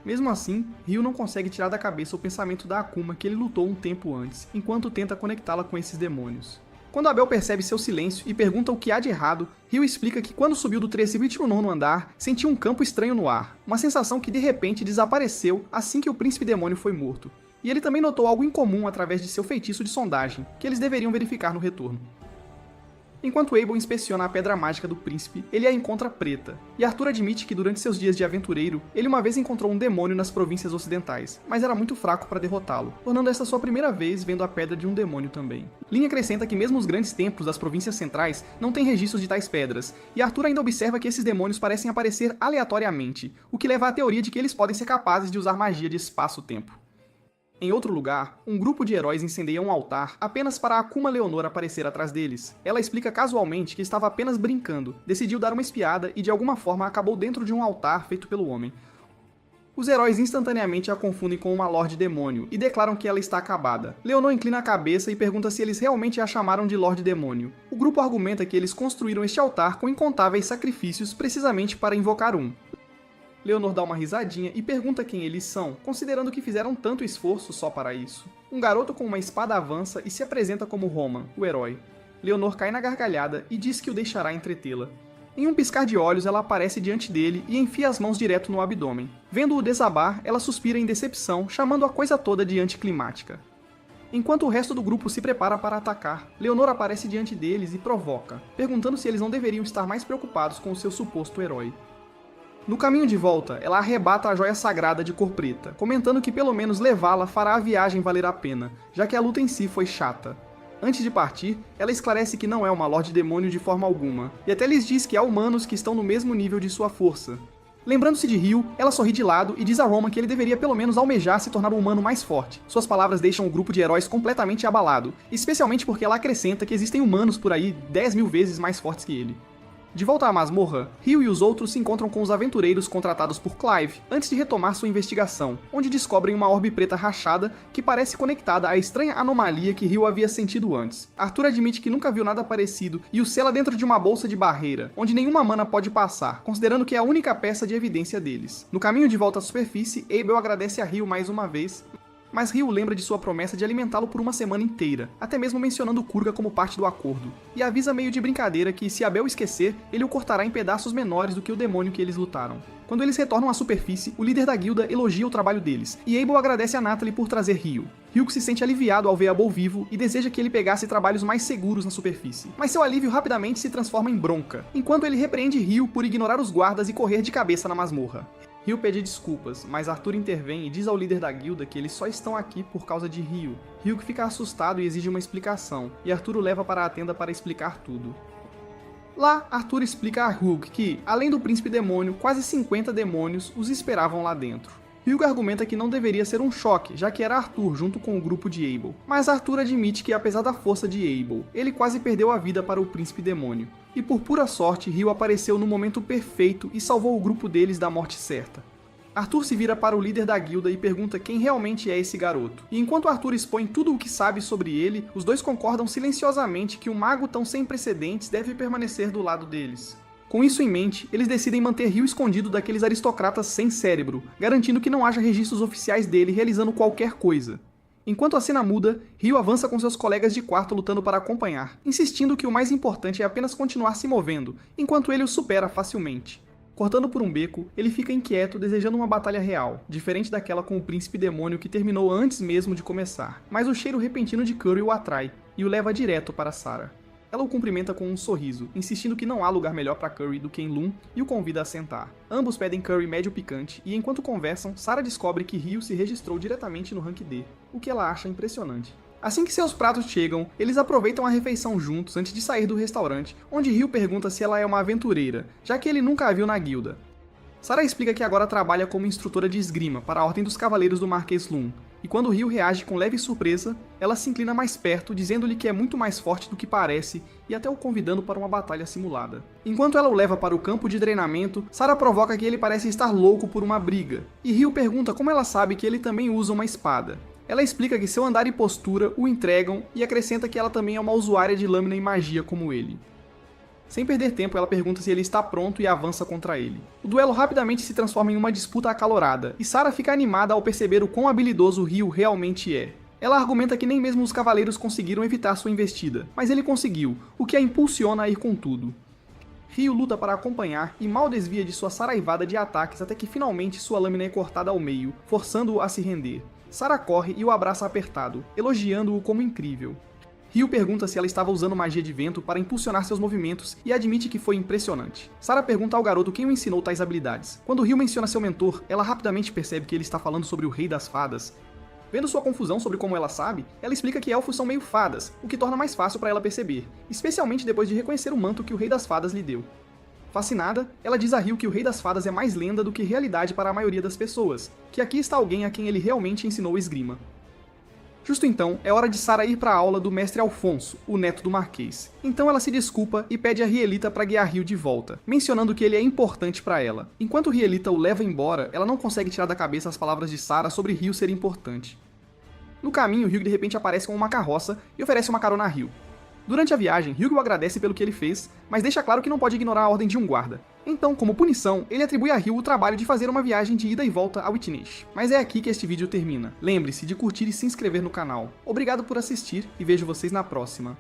Mesmo assim, Ryu não consegue tirar da cabeça o pensamento da Akuma que ele lutou um tempo antes, enquanto tenta conectá-la com esses demônios. Quando Abel percebe seu silêncio e pergunta o que há de errado, Ryu explica que quando subiu do 39º andar, sentiu um campo estranho no ar, uma sensação que de repente desapareceu assim que o príncipe demônio foi morto. E ele também notou algo incomum através de seu feitiço de sondagem, que eles deveriam verificar no retorno. Enquanto Abel inspeciona a pedra mágica do príncipe, ele a encontra preta, e Arthur admite que durante seus dias de aventureiro, ele uma vez encontrou um demônio nas províncias ocidentais, mas era muito fraco para derrotá-lo, tornando esta sua primeira vez vendo a pedra de um demônio também. Lin acrescenta que mesmo os grandes templos das províncias centrais não têm registros de tais pedras, e Arthur ainda observa que esses demônios parecem aparecer aleatoriamente, o que leva à teoria de que eles podem ser capazes de usar magia de espaço-tempo. Em outro lugar, um grupo de heróis incendeia um altar apenas para a Akuma Leonor aparecer atrás deles. Ela explica casualmente que estava apenas brincando, decidiu dar uma espiada e de alguma forma acabou dentro de um altar feito pelo homem. Os heróis instantaneamente a confundem com uma Lorde Demônio e declaram que ela está acabada. Leonor inclina a cabeça e pergunta se eles realmente a chamaram de Lorde Demônio. O grupo argumenta que eles construíram este altar com incontáveis sacrifícios precisamente para invocar um. Leonor dá uma risadinha e pergunta quem eles são, considerando que fizeram tanto esforço só para isso. Um garoto com uma espada avança e se apresenta como Roman, o herói. Leonor cai na gargalhada e diz que o deixará entretê-la. Em um piscar de olhos, ela aparece diante dele e enfia as mãos direto no abdômen. Vendo-o desabar, ela suspira em decepção, chamando a coisa toda de anticlimática. Enquanto o resto do grupo se prepara para atacar, Leonor aparece diante deles e provoca, perguntando se eles não deveriam estar mais preocupados com o seu suposto herói. No caminho de volta, ela arrebata a joia sagrada de cor preta, comentando que pelo menos levá-la fará a viagem valer a pena, já que a luta em si foi chata. Antes de partir, ela esclarece que não é uma Lorde Demônio de forma alguma, e até lhes diz que há humanos que estão no mesmo nível de sua força. Lembrando-se de Ryu, ela sorri de lado e diz a Roman que ele deveria pelo menos almejar se tornar um humano mais forte. Suas palavras deixam o grupo de heróis completamente abalado, especialmente porque ela acrescenta que existem humanos por aí 10.000 vezes mais fortes que ele. De volta à masmorra, Ryu e os outros se encontram com os aventureiros contratados por Clive antes de retomar sua investigação, onde descobrem uma orbe preta rachada que parece conectada à estranha anomalia que Ryu havia sentido antes. Arthur admite que nunca viu nada parecido e o sela dentro de uma bolsa de barreira, onde nenhuma mana pode passar, considerando que é a única peça de evidência deles. No caminho de volta à superfície, Abel agradece a Ryu mais uma vez, mas Ryu lembra de sua promessa de alimentá-lo por uma semana inteira, até mesmo mencionando Kurga como parte do acordo, e avisa meio de brincadeira que se Abel esquecer, ele o cortará em pedaços menores do que o demônio que eles lutaram. Quando eles retornam à superfície, o líder da guilda elogia o trabalho deles, e Abel agradece a Natalie por trazer Ryu. Ryu se sente aliviado ao ver Abel vivo e deseja que ele pegasse trabalhos mais seguros na superfície, mas seu alívio rapidamente se transforma em bronca, enquanto ele repreende Ryu por ignorar os guardas e correr de cabeça na masmorra. Ryu pede desculpas, mas Arthur intervém e diz ao líder da guilda que eles só estão aqui por causa de Ryu. Ryu fica assustado e exige uma explicação, e Arthur o leva para a tenda para explicar tudo. Lá, Arthur explica a Hugh que, além do príncipe demônio, quase 50 demônios os esperavam lá dentro. Hugh argumenta que não deveria ser um choque, já que era Arthur junto com o grupo de Abel. Mas Arthur admite que, apesar da força de Abel, ele quase perdeu a vida para o príncipe demônio. E por pura sorte, Ryu apareceu no momento perfeito e salvou o grupo deles da morte certa. Arthur se vira para o líder da guilda e pergunta quem realmente é esse garoto. E enquanto Arthur expõe tudo o que sabe sobre ele, os dois concordam silenciosamente que um mago tão sem precedentes deve permanecer do lado deles. Com isso em mente, eles decidem manter Ryu escondido daqueles aristocratas sem cérebro, garantindo que não haja registros oficiais dele realizando qualquer coisa. Enquanto a cena muda, Ryu avança com seus colegas de quarto lutando para acompanhar, insistindo que o mais importante é apenas continuar se movendo, enquanto ele o supera facilmente. Cortando por um beco, ele fica inquieto desejando uma batalha real, diferente daquela com o príncipe demônio que terminou antes mesmo de começar, mas o cheiro repentino de Curry o atrai, e o leva direto para Sarah. Ela o cumprimenta com um sorriso, insistindo que não há lugar melhor para Curry do que em Lum e o convida a sentar. Ambos pedem curry médio picante e enquanto conversam, Sarah descobre que Ryu se registrou diretamente no Rank D, o que ela acha impressionante. Assim que seus pratos chegam, eles aproveitam a refeição juntos antes de sair do restaurante, onde Ryu pergunta se ela é uma aventureira, já que ele nunca a viu na guilda. Sarah explica que agora trabalha como instrutora de esgrima para a Ordem dos Cavaleiros do Marquês Lum, e quando Ryu reage com leve surpresa, ela se inclina mais perto, dizendo-lhe que é muito mais forte do que parece e até o convidando para uma batalha simulada. Enquanto ela o leva para o campo de treinamento, Sarah provoca que ele parece estar louco por uma briga, e Ryu pergunta como ela sabe que ele também usa uma espada. Ela explica que seu andar e postura o entregam e acrescenta que ela também é uma usuária de lâmina e magia como ele. Sem perder tempo, ela pergunta se ele está pronto e avança contra ele. O duelo rapidamente se transforma em uma disputa acalorada, e Sarah fica animada ao perceber o quão habilidoso Ryu realmente é. Ela argumenta que nem mesmo os cavaleiros conseguiram evitar sua investida, mas ele conseguiu, o que a impulsiona a ir com tudo. Ryu luta para acompanhar e mal desvia de sua saraivada de ataques até que finalmente sua lâmina é cortada ao meio, forçando-o a se render. Sarah corre e o abraça apertado, elogiando-o como incrível. Ryu pergunta se ela estava usando magia de vento para impulsionar seus movimentos e admite que foi impressionante. Sarah pergunta ao garoto quem o ensinou tais habilidades. Quando Ryu menciona seu mentor, ela rapidamente percebe que ele está falando sobre o Rei das Fadas. Vendo sua confusão sobre como ela sabe, ela explica que elfos são meio fadas, o que torna mais fácil para ela perceber, especialmente depois de reconhecer o manto que o Rei das Fadas lhe deu. Fascinada, ela diz a Ryu que o Rei das Fadas é mais lenda do que realidade para a maioria das pessoas, que aqui está alguém a quem ele realmente ensinou esgrima. Justo então, é hora de Sarah ir para a aula do mestre Alfonso, o neto do Marquês. Então ela se desculpa e pede a Rielita para guiar Ryu de volta, mencionando que ele é importante para ela. Enquanto Rielita o leva embora, ela não consegue tirar da cabeça as palavras de Sarah sobre Ryu ser importante. No caminho, Ryu de repente aparece com uma carroça e oferece uma carona a Ryu. Durante a viagem, Ryu o agradece pelo que ele fez, mas deixa claro que não pode ignorar a ordem de um guarda. Então, como punição, ele atribui a Ryu o trabalho de fazer uma viagem de ida e volta a Witness. Mas é aqui que este vídeo termina. Lembre-se de curtir e se inscrever no canal. Obrigado por assistir e vejo vocês na próxima.